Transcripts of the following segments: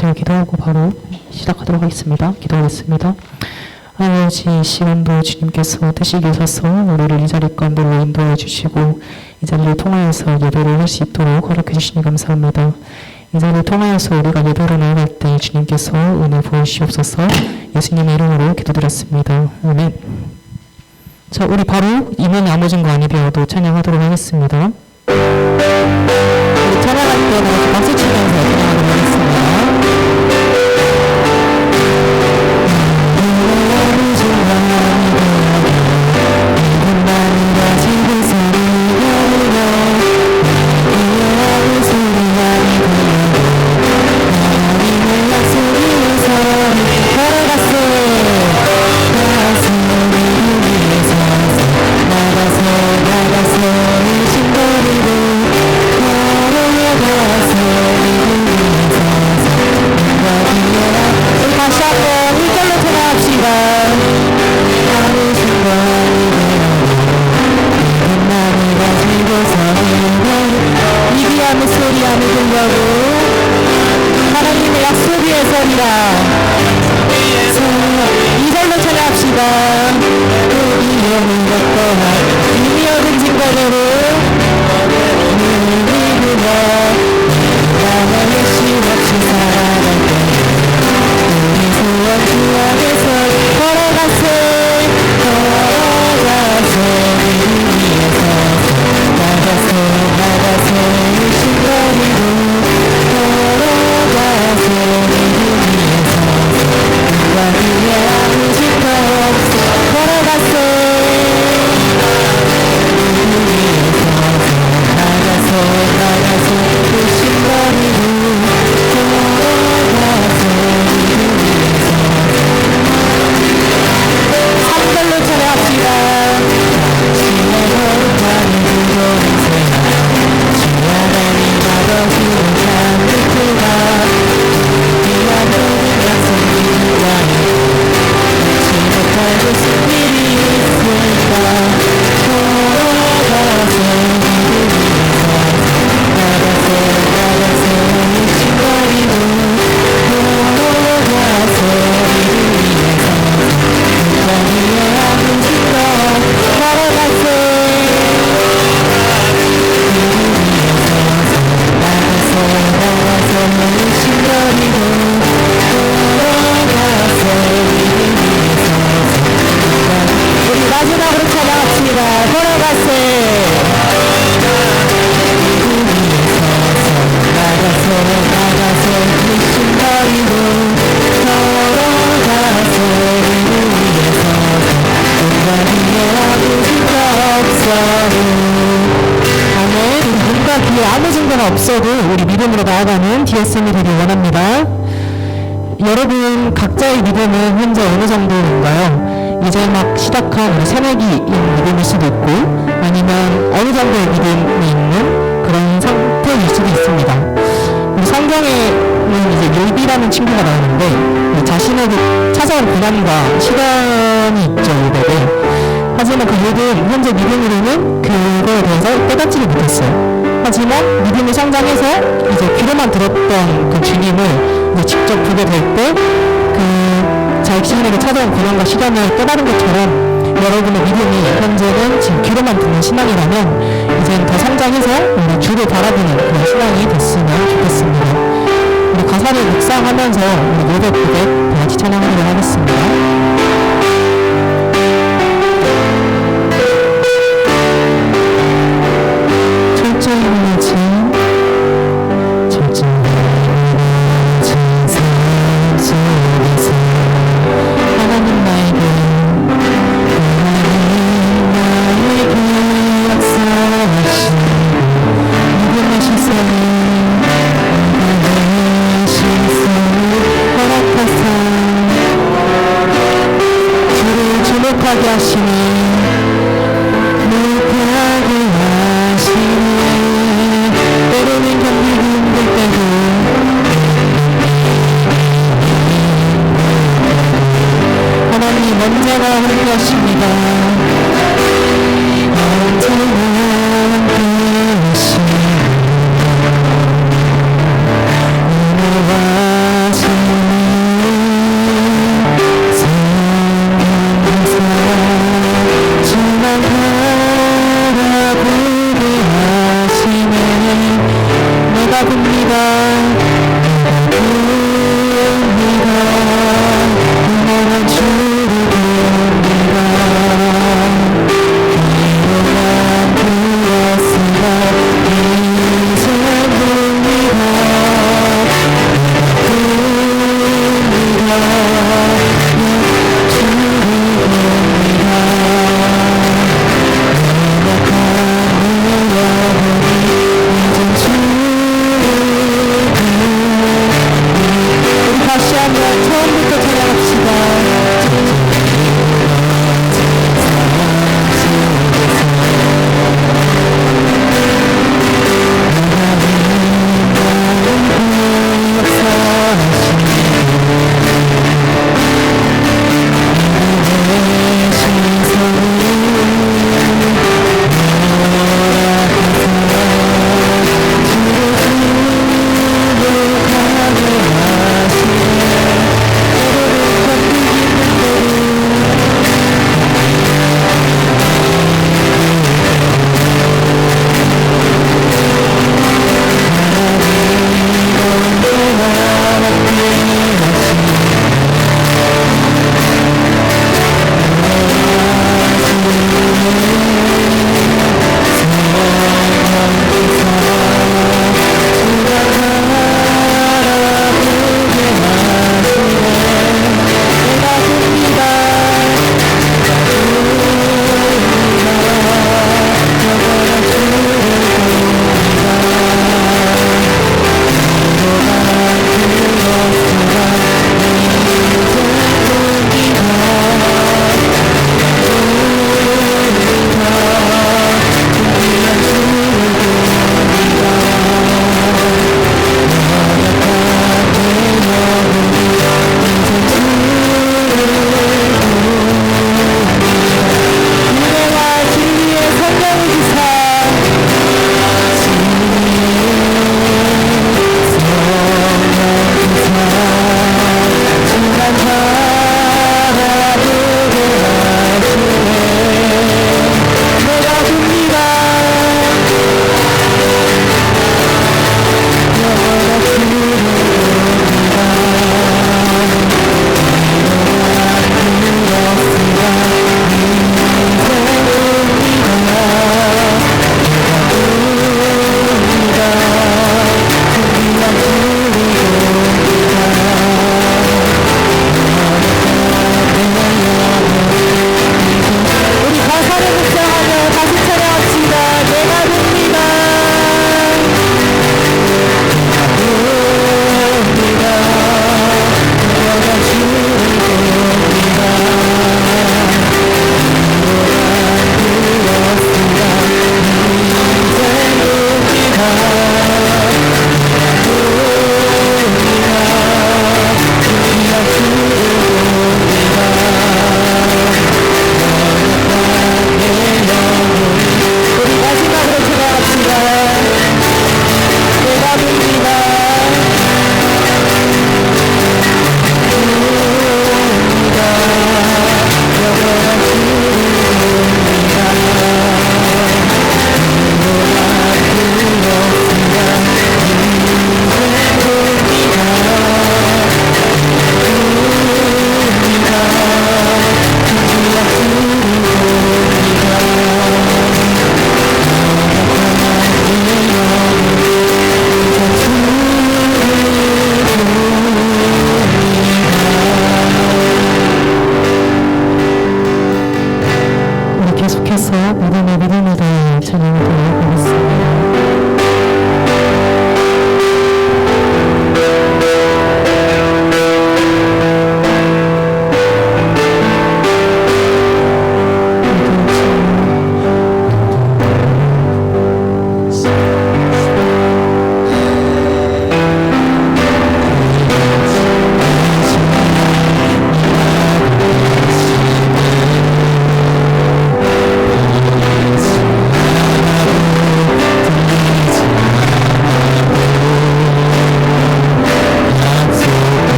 제가 기도하고 바로 시작하도록 하겠습니다. 기도하겠습니다. 아버지, 이 시간도 주님께서 뜻이 계셔서 우리를 이 자리 가운데로 인도해 주시고 이 자리를 통하여서 예배를 할 수 있도록 허락해 주시니 감사합니다. 이 자리를 통하여서 우리가 예배로 나아갈 때 주님께서 은혜 부으시옵소서. 예수님의 이름으로 기도드렸습니다. 아멘. 자, 우리 바로 이면에 아무 증거 아니 되어도 찬양하도록 하겠습니다. 우리 찬양할 때는 박수 치면서 찬양하도록 하겠습니다. 없어도 우리 믿음으로 나아가는 DSM이 되길 원합니다. 여러분 각자의 믿음은 현재 어느 정도인가요? 이제 막 시작한 우리 새내기인 믿음일 수도 있고 아니면 어느 정도의 믿음이 있는 그런 상태일 수도 있습니다. 우리 성경에는 이제 욥이라는 친구가 나오는데 자신에게 찾아온 고난과 시련이 있죠, 욥에게. 하지만 그 욥은 현재 믿음으로는 그거에 대해서 깨닫지를 못했어요. 하지만 믿음이 성장해서 이제 귀로만 들었던 그 주님을 이제 직접 보게 될 때 그 자신에게 찾아온 고난과 시련을 깨달은 것처럼 여러분의 믿음이 현재는 지금 귀로만 듣는 신앙이라면 이제는 더 성장해서 우리 주를 바라보는 그런 신앙이 됐으면 좋겠습니다. 우리 가사를 묵상하면서 우리 예배 고백 같이 찬양하도록 하겠습니다.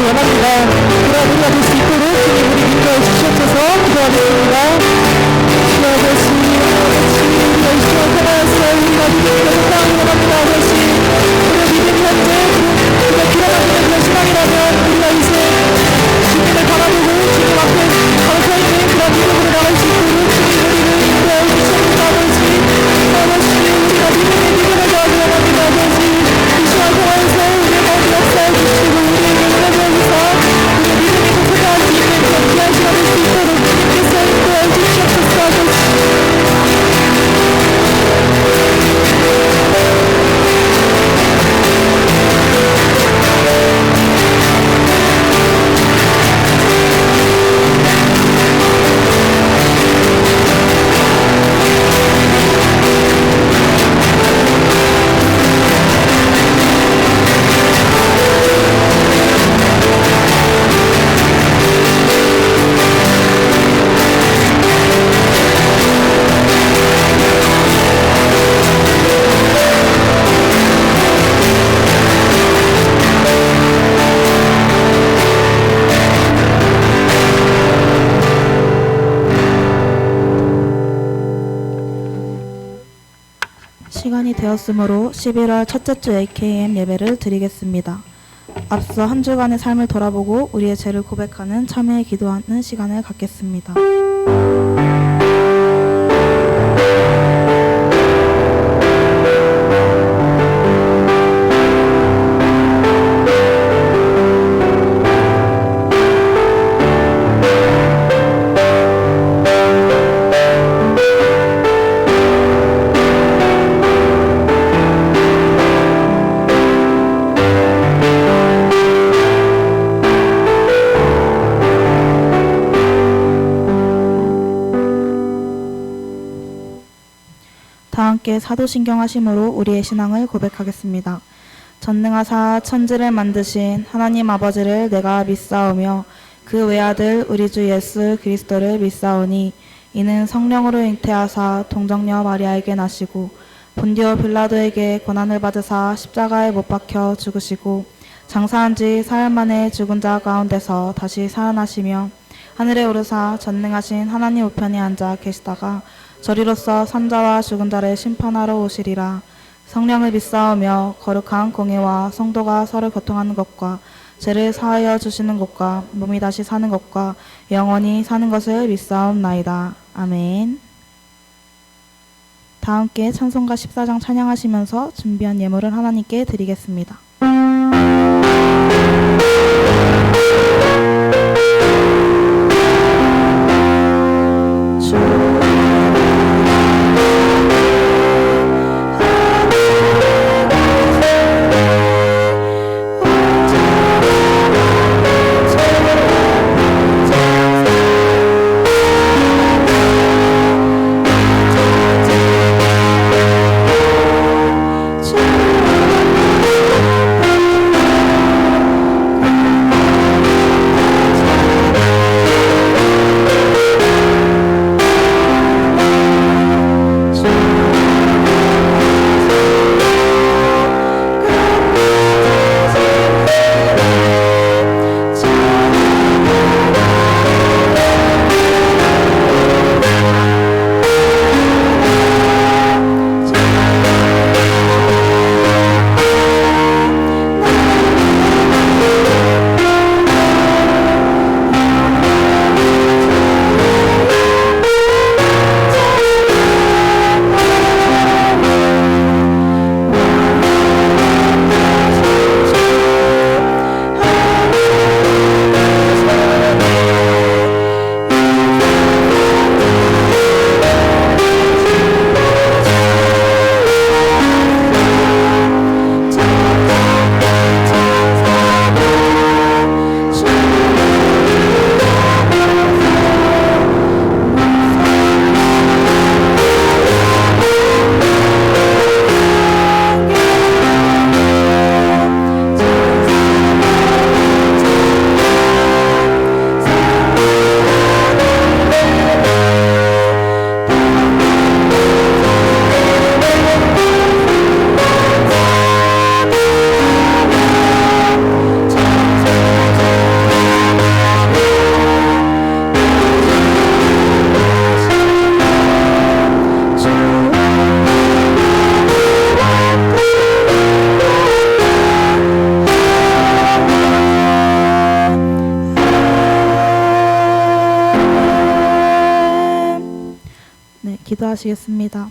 원합니다. 그런 우리가 될 수 있도록 주님 우리 인도해 주시옵소서. 기도하겠습니다. 주여 아버지, 우리가 이 시간 살아왔어요. 우리가 믿음으로 땅을 원합니다. 아버지, 우리가 믿음이 현재 우리가 길어가는 그런 시간이라면 우리가 이제 주님을 바라보고 주님 앞에 바로 서 있는 그런 믿음으로 나갈 수 있도록 주님 우리를 인도해 주시옵소서. 아버지, 우리가 믿음을 가지고 원합니다. 아버지, 이 시간 상황에서 우리의 마음을 역사해 주시고 우리에게 은혜 주셔서 우리의 믿음이 고백할 수 있는 그런 귀한 시간 될 수 있도록 주님께서 인도해 주시옵소서. 아버지, 시간이 되었으므로 11월 첫째 주 AKM 예배를 드리겠습니다. 앞서 한 주간의 삶을 돌아보고 우리의 죄를 고백하는 참회에 기도하는 시간을 갖겠습니다. 다 함께 사도신경 하심으로 우리의 신앙을 고백하겠습니다. 전능하사 천지를 만드신 하나님 아버지를 내가 믿사오며 그 외아들 우리 주 예수 그리스도를 믿사오니 이는 성령으로 잉태하사 동정녀 마리아에게 나시고 본디오 빌라도에게 고난을 받으사 십자가에 못 박혀 죽으시고 장사한 지 사흘 만에 죽은 자 가운데서 다시 살아나시며 하늘에 오르사 전능하신 하나님 우편에 앉아 계시다가 저리로서 산자와 죽은 자를 심판하러 오시리라. 성령을 믿사오며 거룩한 공예와 성도가 서로 교통하는 것과 죄를 사하여 주시는 것과 몸이 다시 사는 것과 영원히 사는 것을 믿사옵나이다. 아멘. 다 함께 찬송가 14장 찬양하시면서 준비한 예물을 하나님께 드리겠습니다. 기도하시겠습니다.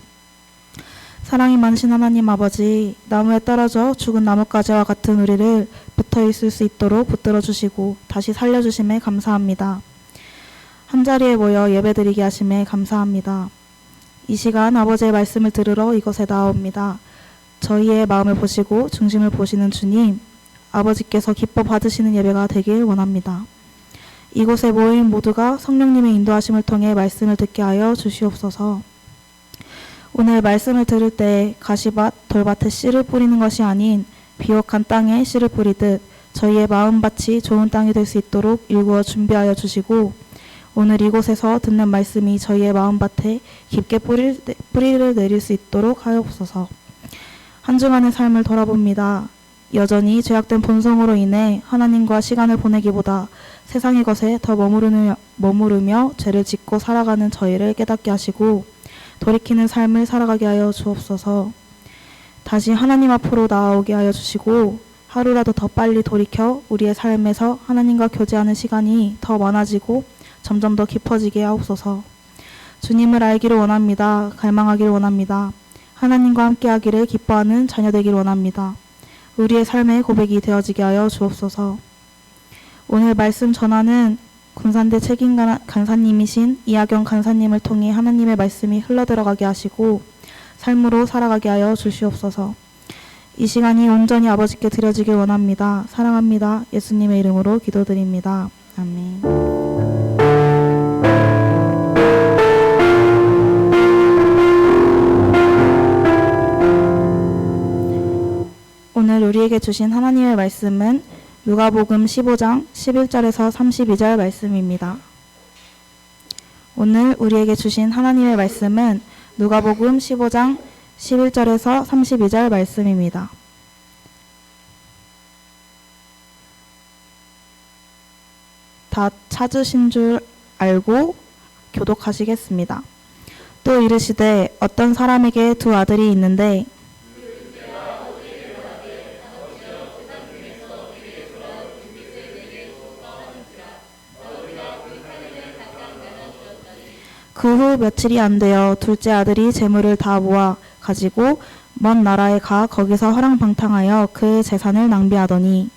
사랑이 많으신 하나님 아버지, 나무에 떨어져 죽은 나뭇가지와 같은 우리를 붙어 있을 수 있도록 붙들어 주시고 다시 살려주심에 감사합니다. 한자리에 모여 예배드리게 하심에 감사합니다. 이 시간 아버지의 말씀을 들으러 이곳에 나옵니다. 저희의 마음을 보시고 중심을 보시는 주님, 아버지께서 기뻐 받으시는 예배가 되길 원합니다. 이곳에 모인 모두가 성령님의 인도하심을 통해 말씀을 듣게 하여 주시옵소서. 오늘 말씀을 들을 때 가시밭, 돌밭에 씨를 뿌리는 것이 아닌 비옥한 땅에 씨를 뿌리듯 저희의 마음밭이 좋은 땅이 될 수 있도록 일구어 준비하여 주시고, 오늘 이곳에서 듣는 말씀이 저희의 마음밭에 깊게 뿌리를 내릴 수 있도록 하옵소서. 한 주간의 삶을 돌아봅니다. 여전히 죄악된 본성으로 인해 하나님과 시간을 보내기보다 세상의 것에 더 머무르며 죄를 짓고 살아가는 저희를 깨닫게 하시고 돌이키는 삶을 살아가게 하여 주옵소서. 다시 하나님 앞으로 나아오게 하여 주시고 하루라도 더 빨리 돌이켜 우리의 삶에서 하나님과 교제하는 시간이 더 많아지고 점점 더 깊어지게 하옵소서. 주님을 알기를 원합니다. 갈망하기를 원합니다. 하나님과 함께하기를 기뻐하는 자녀 되기를 원합니다. 우리의 삶의 고백이 되어지게 하여 주옵소서. 오늘 말씀 전하는 군산대 책임 간사님이신 이하경 간사님을 통해 하나님의 말씀이 흘러들어가게 하시고 삶으로 살아가게 하여 주시옵소서. 이 시간이 온전히 아버지께 드려지길 원합니다. 사랑합니다. 예수님의 이름으로 기도드립니다. 아멘. 오늘 우리에게 주신 하나님의 말씀은 누가복음 15장 11절에서 32절 말씀입니다. 오늘 우리에게 주신 하나님의 말씀은 누가복음 15장 11절에서 32절 말씀입니다. 다 찾으신 줄 알고 교독하시겠습니다. 또 이르시되 어떤 사람에게 두 아들이 있는데 그 후 며칠이 안 되어 둘째 아들이 재물을 다 모아 가지고 먼 나라에 가 거기서 허랑방탕하여 그 재산을 낭비하더니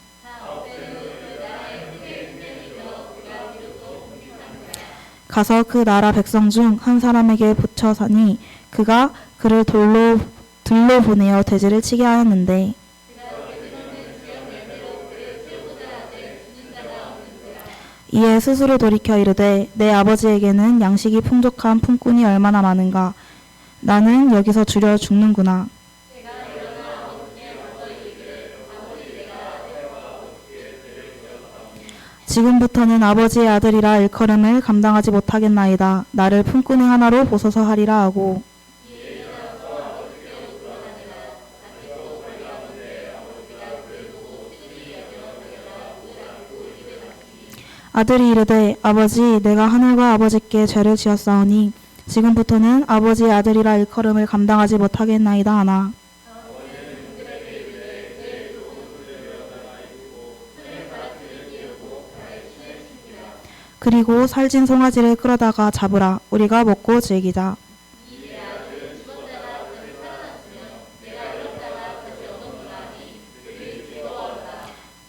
가서 그 나라 백성 중 한 사람에게 붙여 사니 그가 그를 들로 보내어 돼지를 치게 하였는데 이에 스스로 돌이켜 이르되 내 아버지에게는 양식이 풍족한 품꾼이 얼마나 많은가. 나는 여기서 주려 죽는구나. 지금부터는 아버지의 아들이라 일컬음을 감당하지 못하겠나이다. 나를 품꾼의 하나로 보소서 하리라 하고 아들이 이르되 아버지 내가 하늘과 아버지께 죄를 지었사오니 지금부터는 아버지의 아들이라 일컬음을 감당하지 못하겠나이다 하나 그리고 살진 송아지를 끌어다가 잡으라. 우리가 먹고 즐기자.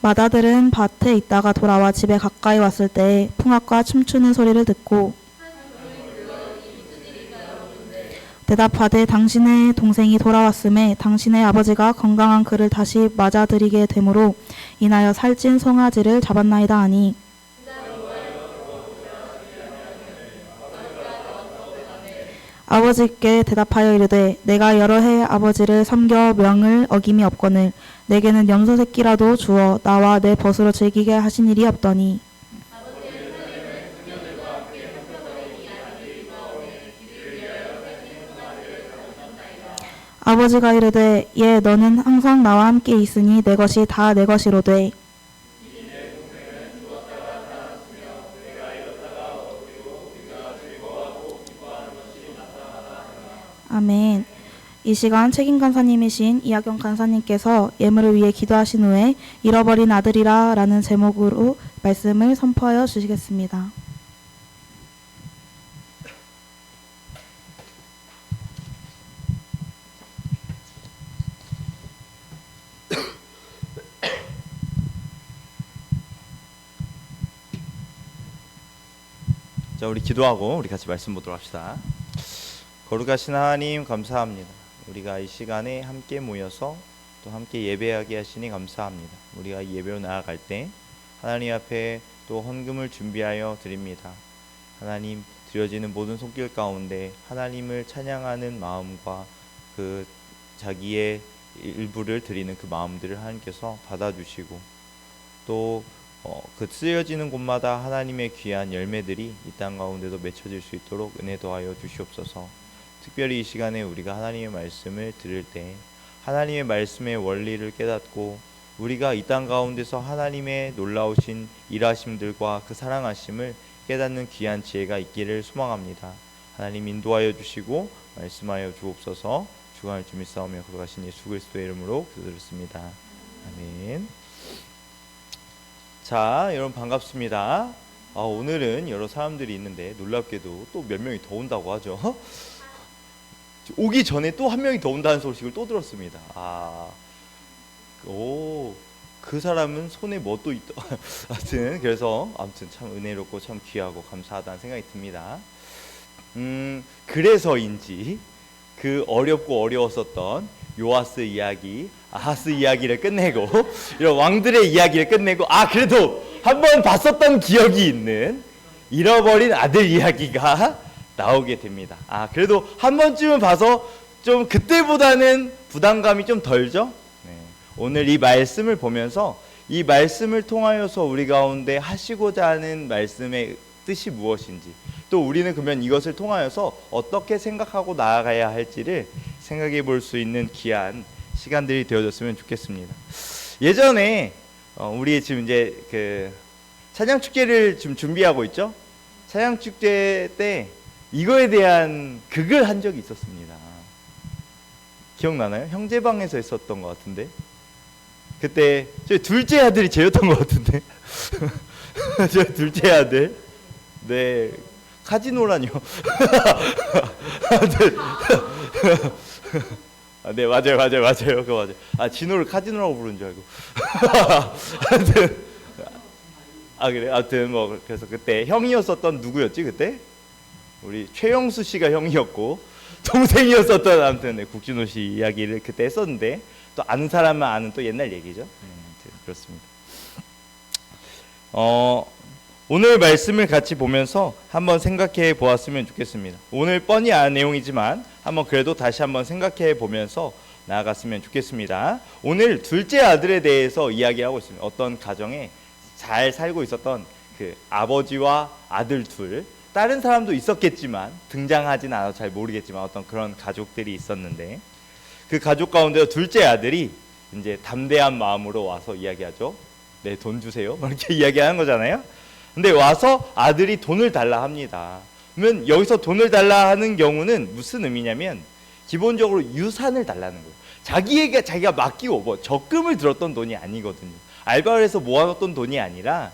맏아들은 밭에 있다가 돌아와 집에 가까이 왔을 때 풍악과 춤추는 소리를 듣고 대답하되 당신의 동생이 돌아왔음에 당신의 아버지가 건강한 그를 다시 맞아들이게 되므로 인하여 살찐 송아지를 잡았나이다 하니 아버지께 대답하여 이르되 내가 여러 해 아버지를 섬겨 명을 어김이 없거늘 내게는 염소 새끼라도 주어 나와 내 벗으로 즐기게 하신 일이 없더니 아버지가 이르되 예 너는 항상 나와 함께 있으니 내 것이 다 내 것이로되 아멘. 이 시간 책임 간사님이신 이하경 간사님께서 예물을 위해 기도하신 후에 잃어버린 아들이라 라는 제목으로 말씀을 선포하여 주시겠습니다. 자, 우리 기도하고 우리 같이 말씀 보도록 합시다. 거룩하신 하나님 감사합니다. 우리가 이 시간에 함께 모여서 또 함께 예배하게 하시니 감사합니다. 우리가 이 예배로 나아갈 때 하나님 앞에 또 헌금을 준비하여 드립니다. 하나님, 드려지는 모든 손길 가운데 하나님을 찬양하는 마음과 그 자기의 일부를 드리는 그 마음들을 하나님께서 받아주시고 또 그 쓰여지는 곳마다 하나님의 귀한 열매들이 이 땅 가운데도 맺혀질 수 있도록 은혜 더하여 주시옵소서. 특별히 이 시간에 우리가 하나님의 말씀을 들을 때 하나님의 말씀의 원리를 깨닫고 우리가 이 땅 가운데서 하나님의 놀라우신 일하심들과 그 사랑하심을 깨닫는 귀한 지혜가 있기를 소망합니다. 하나님 인도하여 주시고 말씀하여 주옵소서. 주간을 좀 믿사오며 거룩하신 예수 그리스도의 이름으로 기도드렸습니다. 아멘. 자, 여러분 반갑습니다. 오늘은 여러 사람들이 있는데 놀랍게도 또 몇 명이 더 온다고 하죠. 오기 전에 또 한 명이 더 온다는 소식을 또 들었습니다. 그 사람은 손에 뭐 또 있다. 아무튼 참 은혜롭고 참 귀하고 감사하다는 생각이 듭니다. 그래서인지 그 어렵고 어려웠었던 요아스 이야기, 아하스 이야기를 끝내고 이런 왕들의 이야기를 끝내고 그래도 한번 봤었던 기억이 있는 잃어버린 아들 이야기가 나오게 됩니다. 그래도 한 번쯤은 봐서 좀 그때보다는 부담감이 좀 덜죠? 네. 오늘 이 말씀을 보면서 이 말씀을 통하여서 우리 가운데 하시고자 하는 말씀의 뜻이 무엇인지, 또 우리는 그러면 이것을 통하여서 어떻게 생각하고 나아가야 할지를 생각해 볼 수 있는 귀한 시간들이 되어졌으면 좋겠습니다. 예전에 우리 지금 이제 그 찬양 축제를 지금 준비하고 있죠. 찬양 축제 때 이거에 대한 극을 한 적이 있었습니다. 기억나나요? 형제방에서 했었던 것 같은데 그때 저희 둘째 아들이 제였던 것 같은데 저 둘째 아들, 네, 카지노라뇨. 네, 맞아요. 그거 맞아요. 진호를 카지노라고 부르는 줄 알고. 그래. 아무튼 그래서 그때 형이었었던 누구였지 그때? 우리 최영수 씨가 형이었고 동생이었었던 아무튼 국진호 씨 이야기를 그때 했었는데 또 아는 사람만 아는 또 옛날 얘기죠. 그렇습니다. 오늘 말씀을 같이 보면서 한번 생각해 보았으면 좋겠습니다. 오늘 뻔히 아는 내용이지만 한번 그래도 다시 한번 생각해 보면서 나아갔으면 좋겠습니다. 오늘 둘째 아들에 대해서 이야기하고 있습니다. 어떤 가정에 잘 살고 있었던 그 아버지와 아들 둘, 다른 사람도 있었겠지만 등장하진 않아서 잘 모르겠지만 어떤 그런 가족들이 있었는데 그 가족 가운데 둘째 아들이 이제 담대한 마음으로 와서 이야기하죠. 네, 돈 주세요. 이렇게 이야기하는 거잖아요. 근데 와서 아들이 돈을 달라 합니다. 그러면 여기서 돈을 달라 하는 경우는 무슨 의미냐면 기본적으로 유산을 달라는 거예요. 자기가 맡기고 적금을 들었던 돈이 아니거든요. 알바를 해서 모아놓던 돈이 아니라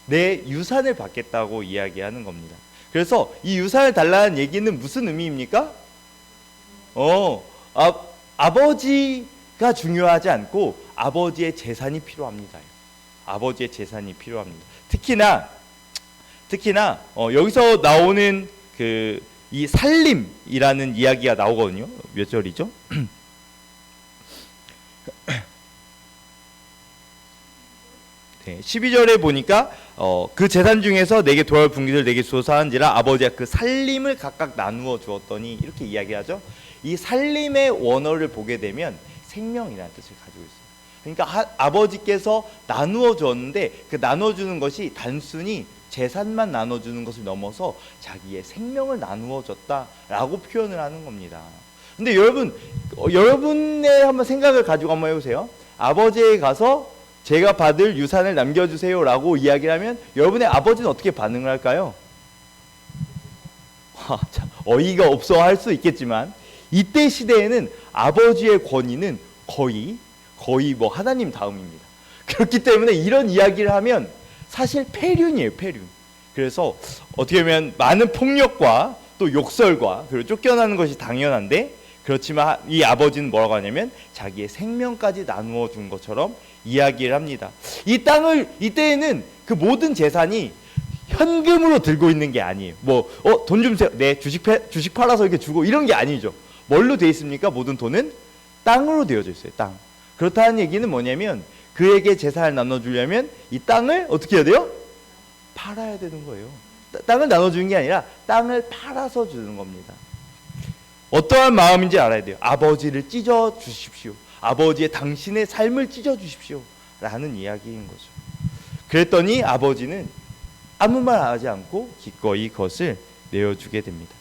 내 유산을 받겠다고 이야기하는 겁니다. 그래서 이 유산을 달라는 얘기는 무슨 의미입니까? 아버지가 중요하지 않고 아버지의 재산이 필요합니다. 아버지의 재산이 필요합니다. 특히나 여기서 나오는 이 살림이라는 이야기가 나오거든요. 몇 절이죠? 네, 12절에 보니까 그 재산 중에서 내게 돌아올 분기를 내게 주소서 한지라 아버지가 그 살림을 각각 나누어 주었더니 이렇게 이야기하죠. 이 살림의 원어를 보게 되면 생명이라는 뜻을 가지고 있어요. 그러니까 아버지께서 나누어 주었는데 그 나눠주는 것이 단순히 재산만 나눠주는 것을 넘어서 자기의 생명을 나누어 줬다라고 표현을 하는 겁니다. 근데 여러분의 한번 생각을 가지고 한번 해보세요. 아버지에 가서 제가 받을 유산을 남겨주세요 라고 이야기를 하면 여러분의 아버지는 어떻게 반응을 할까요? 어이가 없어 할 수 있겠지만 이때 시대에는 아버지의 권위는 거의 하나님 다음입니다. 그렇기 때문에 이런 이야기를 하면 사실 폐륜이에요, 폐륜. 그래서 어떻게 보면 많은 폭력과 또 욕설과 그리고 쫓겨나는 것이 당연한데 그렇지만 이 아버지는 뭐라고 하냐면 자기의 생명까지 나누어 준 것처럼 이야기를 합니다. 이 땅을 이때에는 그 모든 재산이 현금으로 들고 있는 게 아니에요. 돈 좀 세요. 네, 주식 팔아서 이렇게 주고 이런 게 아니죠. 뭘로 돼 있습니까? 모든 돈은 땅으로 되어져 있어요. 땅. 그렇다는 얘기는 뭐냐면 그에게 재산을 나눠주려면 이 땅을 어떻게 해야 돼요? 팔아야 되는 거예요. 땅을 나눠주는 게 아니라 땅을 팔아서 주는 겁니다. 어떠한 마음인지 알아야 돼요. 아버지를 찢어 주십시오. 아버지의 당신의 삶을 찢어 주십시오. 라는 이야기인 거죠. 그랬더니 아버지는 아무 말 하지 않고 기꺼이 그것을 내어주게 됩니다.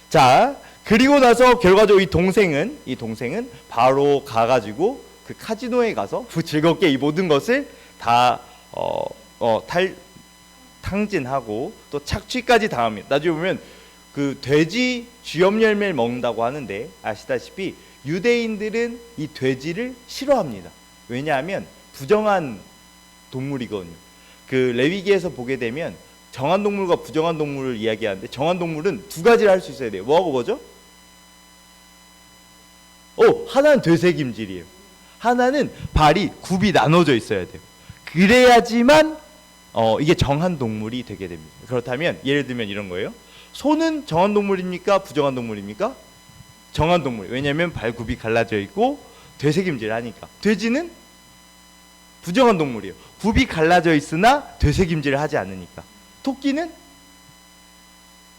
자, 그리고 나서 결과적으로 이 동생은 바로 가가지고 그 카지노에 가서 즐겁게 이 모든 것을 다 탕진하고 또 착취까지 당합니다. 나중에 보면 그 돼지 쥐염 열매를 먹는다고 하는데 아시다시피 유대인들은 이 돼지를 싫어합니다. 왜냐하면 부정한 동물이거든요. 그 레위기에서 보게 되면 정한 동물과 부정한 동물을 이야기하는데 정한 동물은 두 가지를 할 수 있어야 돼요. 뭐하고 뭐죠? 하나는 되새김질이에요. 하나는 발이 굽이 나눠져 있어야 돼요. 그래야지만 이게 정한 동물이 되게 됩니다. 그렇다면 예를 들면 이런 거예요. 소는 정한 동물입니까? 부정한 동물입니까? 정한 동물. 왜냐하면 발굽이 갈라져 있고 되새김질 하니까. 돼지는 부정한 동물이에요. 굽이 갈라져 있으나 되새김질을 하지 않으니까. 토끼는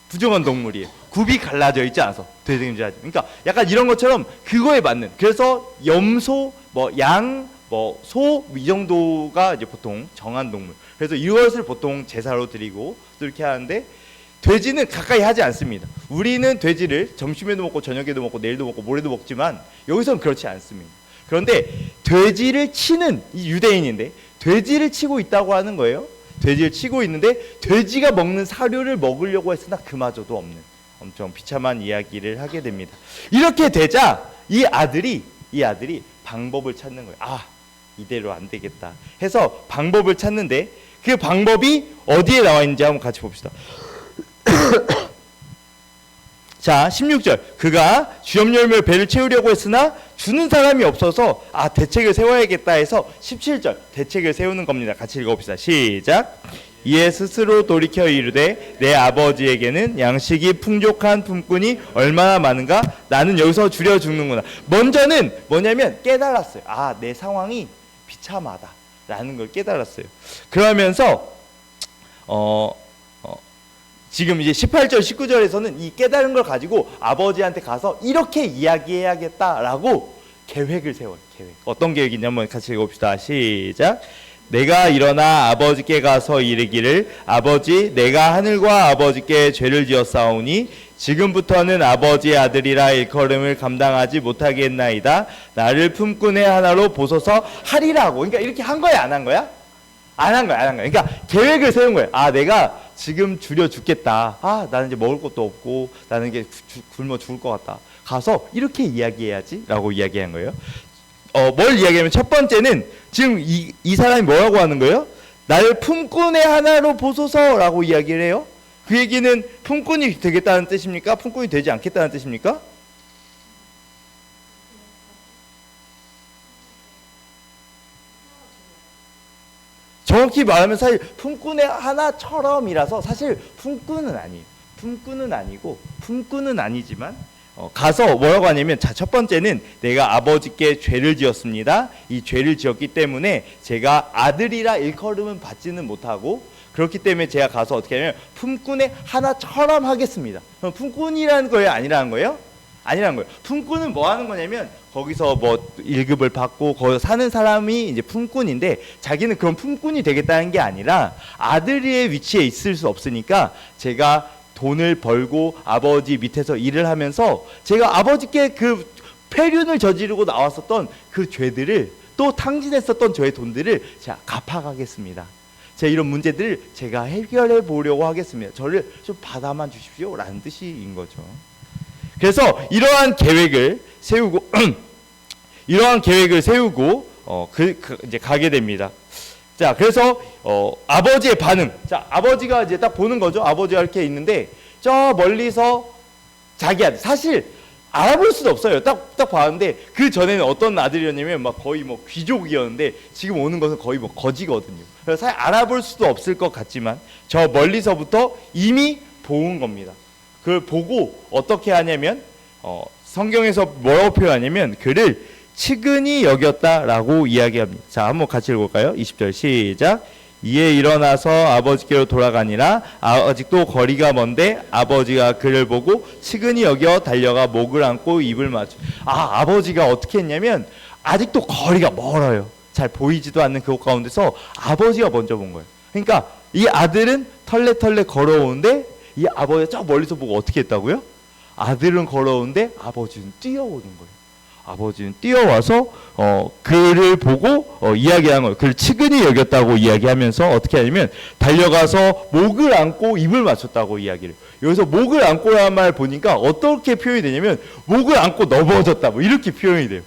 부정한 동물이에요. 굽이 갈라져 있지 않아서 되새김질 하지. 그러니까 약간 이런 것처럼 그거에 맞는. 그래서 염소, 양, 소 이 정도가 이제 보통 정한 동물. 그래서 이것을 보통 제사로 드리고 또 이렇게 하는데 돼지는 가까이 하지 않습니다. 우리는 돼지를 점심에도 먹고 저녁에도 먹고 내일도 먹고 모레도 먹지만 여기서는 그렇지 않습니다. 그런데 돼지를 치는 이 유대인인데 돼지를 치고 있다고 하는 거예요. 돼지를 치고 있는데 돼지가 먹는 사료를 먹으려고 했으나 그마저도 없는 엄청 비참한 이야기를 하게 됩니다. 이렇게 되자 이 아들이 방법을 찾는 거예요. 이대로 안 되겠다 해서 방법을 찾는데 그 방법이 어디에 나와 있는지 한번 같이 봅시다. 자, 16절. 그가 쥐염 열매로 배를 채우려고 했으나 주는 사람이 없어서 대책을 세워야겠다 해서 17절 대책을 세우는 겁니다. 같이 읽어봅시다. 시작. 이에 스스로 돌이켜 이르되 내 아버지에게는 양식이 풍족한 품꾼이 얼마나 많은가? 나는 여기서 줄여 죽는구나. 먼저는 뭐냐면 깨달았어요. 내 상황이 비참하다 라는 걸 깨달았어요. 그러면서 지금 이제 18절 19절에서는 이 깨달은 걸 가지고 아버지한테 가서 이렇게 이야기해야겠다라고 계획을 세워요. 계획. 어떤 계획이냐 한번 같이 읽어봅시다. 시작. 내가 일어나 아버지께 가서 이르기를 아버지 내가 하늘과 아버지께 죄를 지었사오니 지금부터는 아버지의 아들이라 일컬음을 감당하지 못하겠나이다. 나를 품꾼의 하나로 보소서 하리라고. 그러니까 이렇게 한 거야 안 한 거야? 안 한 거야. 그러니까 계획을 세운 거예요. 내가 지금 줄여 죽겠다. 나는 이제 먹을 것도 없고 나는 이게 굶어 죽을 것 같다. 가서 이렇게 이야기해야지 라고 이야기한 거예요. 뭘 이야기하면 첫 번째는 지금 이 사람이 뭐라고 하는 거예요? 나를 품꾼의 하나로 보소서라고 이야기를 해요. 그 얘기는 품꾼이 되겠다는 뜻입니까? 품꾼이 되지 않겠다는 뜻입니까? 정확히 말하면 사실 품꾼의 하나처럼이라서 사실 품꾼은 아니에요. 품꾼은 아니고 품꾼은 아니지만 가서 뭐라고 하냐면 첫 번째는 내가 아버지께 죄를 지었습니다. 이 죄를 지었기 때문에 제가 아들이라 일컬음은 받지는 못하고 그렇기 때문에 제가 가서 어떻게 하냐면 품꾼의 하나처럼 하겠습니다. 그럼 품꾼이라는 거예요? 아니라는 거예요? 아니라는 거예요. 품꾼은 뭐 하는 거냐면 거기서 1급을 받고 거기서 사는 사람이 이제 품꾼인데 자기는 그런 품꾼이 되겠다는 게 아니라 아들의 위치에 있을 수 없으니까 제가 돈을 벌고 아버지 밑에서 일을 하면서 제가 아버지께 그 폐륜을 저지르고 나왔었던 그 죄들을 또 탕진했었던 저의 돈들을 제가 갚아가겠습니다. 제 이런 문제들을 제가 해결해 보려고 하겠습니다. 저를 좀 받아만 주십시오 라는 뜻인 거죠. 그래서 이러한 계획을 세우고 이제 가게 됩니다. 자, 그래서 아버지의 반응. 자, 아버지가 이제 딱 보는 거죠. 아버지가 이렇게 있는데 저 멀리서 자기 아들. 사실 알아볼 수도 없어요. 딱 봤는데 그 전에는 어떤 아들이었냐면 막 거의 뭐 귀족이었는데 지금 오는 것은 거의 뭐 거지거든요. 그래서 사실 알아볼 수도 없을 것 같지만 저 멀리서부터 이미 본 겁니다. 그걸 보고 어떻게 하냐면 성경에서 뭐라고 표현하냐면 그를 측은히 여겼다라고 이야기합니다. 자, 한번 같이 읽어볼까요? 20절 시작. 이에 일어나서 아버지께로 돌아가니라. 아직도 거리가 먼데 아버지가 그를 보고 측은히 여겨 달려가 목을 안고 입을 맞추. 아버지가 어떻게 했냐면 아직도 거리가 멀어요. 잘 보이지도 않는 그곳 가운데서 아버지가 먼저 본 거예요. 그러니까 이 아들은 털레털레 걸어오는데 이 아버지가 저 멀리서 보고 어떻게 했다고요? 아들은 걸어오는데 아버지는 뛰어오는 거예요. 아버지는 뛰어와서 그를 보고 이야기한 거예요. 그를 측은히 여겼다고 이야기하면서 어떻게 하냐면 달려가서 목을 안고 입을 맞췄다고 이야기를 해요. 여기서 목을 안고라는 말 보니까 어떻게 표현이 되냐면 목을 안고 넘어졌다 뭐 이렇게 표현이 돼요.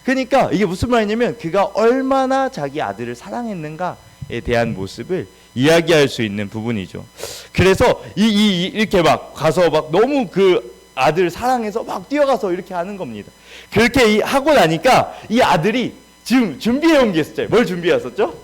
그러니까 이게 무슨 말이냐면 그가 얼마나 자기 아들을 사랑했는가에 대한 모습을 이야기할 수 있는 부분이죠. 그래서 이렇게 막 가서 막 너무 그 아들을 사랑해서 막 뛰어가서 이렇게 하는 겁니다. 그렇게 하고 나니까 이 아들이 지금 준비해온 게 있었죠. 뭘 준비했었죠?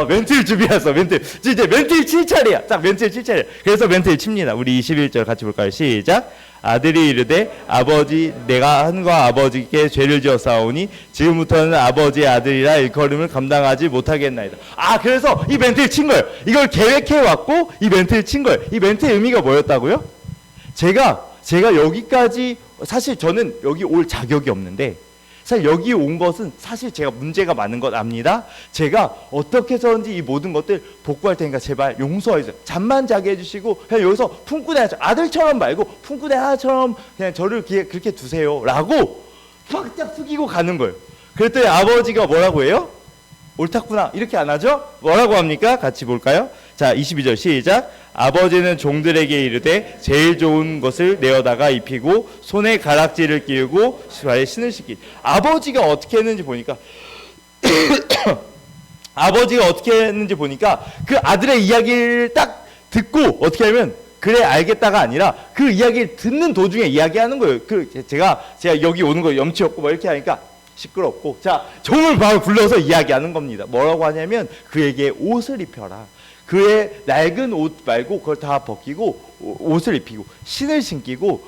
멘트를 준비했어. 멘트. 이제 멘트를 칠 차례야. 딱 멘트를 칠 차례야. 그래서 멘트를 칩니다. 우리 21절 같이 볼까요? 시작. 아들이 이르되 아버지 내가 한과 아버지께 죄를 지었사오니 지금부터는 아버지의 아들이라 일컬음을 감당하지 못하겠나이다. 그래서 이 멘트를 친 거예요. 이걸 계획해 왔고 이 멘트를 친 거예요. 이 멘트의 의미가 뭐였다고요? 제가 여기까지 사실 저는 여기 올 자격이 없는데 사실 여기 온 것은 사실 제가 문제가 많은 것 압니다. 제가 어떻게 해서든지 이 모든 것들 복구할 테니까 제발 용서해 주세요. 잠만 자게 해주시고 그냥 여기서 품꾼의 하나처럼 아들처럼 말고 품꾼의 하나처럼 그냥 저를 그렇게 두세요 라고 팍딱 숙이고 가는 거예요. 그랬더니 아버지가 뭐라고 해요? 옳았구나 이렇게 안 하죠? 뭐라고 합니까? 같이 볼까요? 자 22절 시작. 아버지는 종들에게 이르되 제일 좋은 것을 내어다가 입히고 손에 가락지를 끼우고 발에 신을 신기. 아버지가 어떻게 했는지 보니까 그 아들의 이야기를 딱 듣고 어떻게 하면 그래 알겠다가 아니라 그 이야기를 듣는 도중에 이야기하는 거예요. 제가 여기 오는 거 염치 없고 뭐 이렇게 하니까 시끄럽고 자 종을 바로 불러서 이야기하는 겁니다. 뭐라고 하냐면 그에게 옷을 입혀라. 그의 낡은 옷 말고 그걸 다 벗기고 옷을 입히고 신을 신기고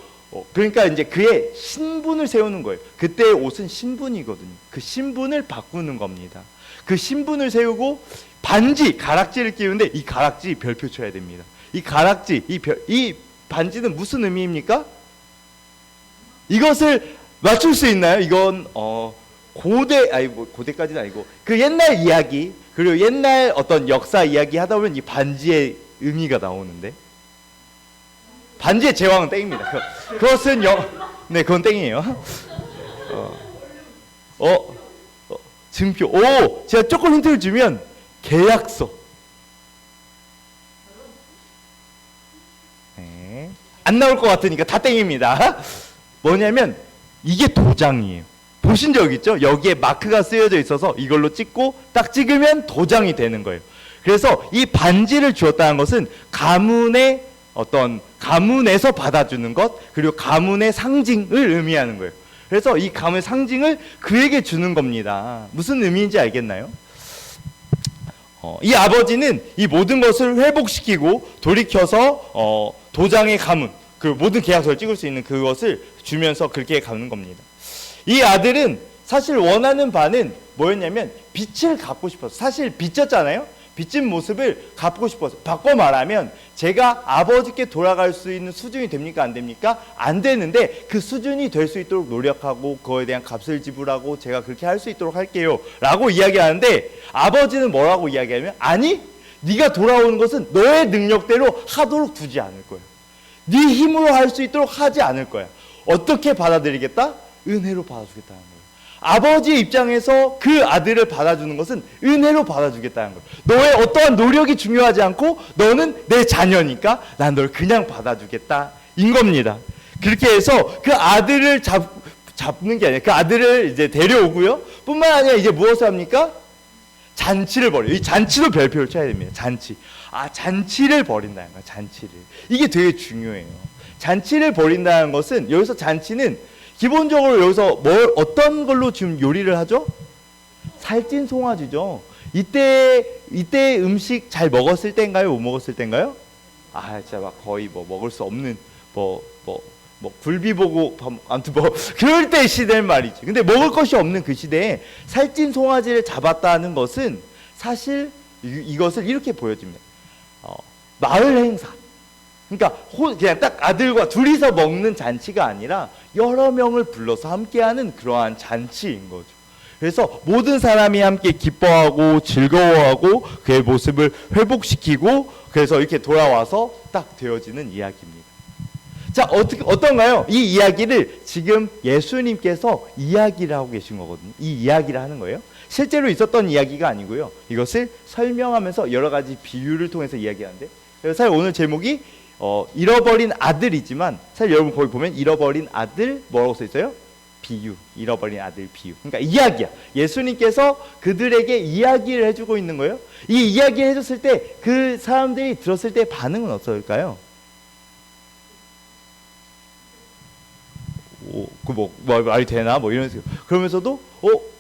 그러니까 이제 그의 신분을 세우는 거예요. 그때의 옷은 신분이거든요. 그 신분을 바꾸는 겁니다. 그 신분을 세우고 반지 가락지를 끼우는데 이 가락지 별표 쳐야 됩니다. 이 가락지 이 반지는 무슨 의미입니까? 이것을 맞출 수 있나요? 이건 고대까지는 아니고 그 옛날 이야기 그리고 옛날 어떤 역사 이야기 하다 보면 이 반지의 의미가 나오는데 반지의 제왕은 땡입니다. 그것은 네 그건 땡이에요. 증표. 제가 조금 힌트를 주면 계약서. 네. 안 나올 것 같으니까 다 땡입니다. 뭐냐면 이게 도장이에요. 보신 적 있죠? 여기에 마크가 쓰여져 있어서 이걸로 찍고 딱 찍으면 도장이 되는 거예요. 그래서 이 반지를 주었다는 것은 가문에서 받아주는 것 그리고 가문의 상징을 의미하는 거예요. 그래서 이 가문의 상징을 그에게 주는 겁니다. 무슨 의미인지 알겠나요? 이 아버지는 이 모든 것을 회복시키고 돌이켜서 도장의 가문 그 모든 계약서를 찍을 수 있는 그것을 주면서 그렇게 가는 겁니다. 이 아들은 사실 원하는 바는 뭐였냐면 빛을 갖고 싶었어. 사실 빚졌잖아요. 빚진 모습을 갚고 싶어서 바꿔 말하면 제가 아버지께 돌아갈 수 있는 수준이 됩니까? 안 됩니까? 안 되는데 그 수준이 될 수 있도록 노력하고 그거에 대한 값을 지불하고 제가 그렇게 할 수 있도록 할게요 라고 이야기하는데 아버지는 뭐라고 이야기하면 아니 네가 돌아오는 것은 너의 능력대로 하도록 두지 않을 거야. 네 힘으로 할 수 있도록 하지 않을 거야. 어떻게 받아들이겠다? 은혜로 받아주겠다는 거예요. 아버지의 입장에서 그 아들을 받아주는 것은 은혜로 받아주겠다는 거예요. 너의 어떠한 노력이 중요하지 않고 너는 내 자녀니까 난 널 그냥 받아주겠다 인 겁니다. 그렇게 해서 그 아들을 잡는 게 아니라 그 아들을 이제 데려오고요. 뿐만 아니라 이제 무엇을 합니까? 잔치를 벌여요. 이 잔치도 별표를 쳐야 됩니다. 잔치를 벌인다는 거예요. 잔치를. 이게 되게 중요해요. 잔치를 벌인다는 것은 여기서 잔치는 기본적으로 여기서 어떤 걸로 지금 요리를 하죠? 살찐 송아지죠. 이때 음식 잘 먹었을 때인가요? 못 먹었을 때인가요? 진짜 막 거의 먹을 수 없는 굴비 보고 아무튼 그럴 때 시대는 말이지. 근데 먹을 것이 없는 그 시대에 살찐 송아지를 잡았다는 것은 사실 이것을 이렇게 보여집니다. 마을 행사. 그러니까 그냥 딱 아들과 둘이서 먹는 잔치가 아니라 여러 명을 불러서 함께하는 그러한 잔치인 거죠. 그래서 모든 사람이 함께 기뻐하고 즐거워하고 그의 모습을 회복시키고 그래서 이렇게 돌아와서 딱 되어지는 이야기입니다. 자, 어떤가요? 이 이야기를 지금 예수님께서 이야기를 하고 계신 거거든요. 이 이야기를 하는 거예요. 실제로 있었던 이야기가 아니고요. 이것을 설명하면서 여러 가지 비유를 통해서 이야기하는데, 그래서 사실 오늘 제목이 잃어버린 아들이지만 사실 여러분 거기 보면 잃어버린 아들 뭐라고 써 있어요? 비유. 잃어버린 아들 비유. 그러니까 이야기야. 예수님께서 그들에게 이야기를 해주고 있는 거예요. 이 이야기를 해줬을 때 그 사람들이 들었을 때 반응은 어떨까요? 말이 되나? 이러면서 그러면서도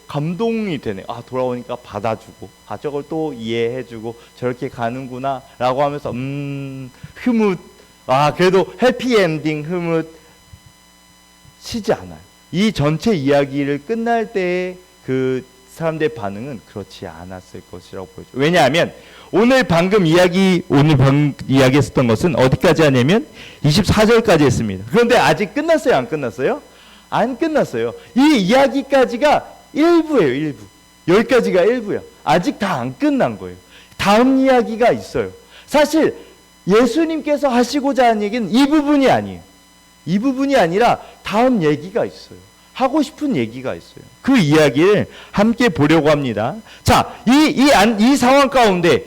감동이 되네. 돌아오니까 받아주고 저걸 또 이해해주고 저렇게 가는구나 라고 하면서 흐뭇 그래도 해피엔딩 흐뭇 치지 않아요. 이 전체 이야기를 끝날 때의 그 사람들의 반응은 그렇지 않았을 것이라고 보여요. 왜냐하면 오늘 방금 이야기했었던 것은 어디까지 하냐면 24절까지 했습니다. 그런데 아직 끝났어요? 안 끝났어요? 안 끝났어요. 이 이야기까지가 일부예요. 일부. 여기까지가 일부야. 아직 다 안 끝난 거예요. 다음 이야기가 있어요. 사실 예수님께서 하시고자 하는 얘기는 이 부분이 아니에요. 이 부분이 아니라 다음 얘기가 있어요. 하고 싶은 얘기가 있어요. 그 이야기를 함께 보려고 합니다. 자, 이 상황 가운데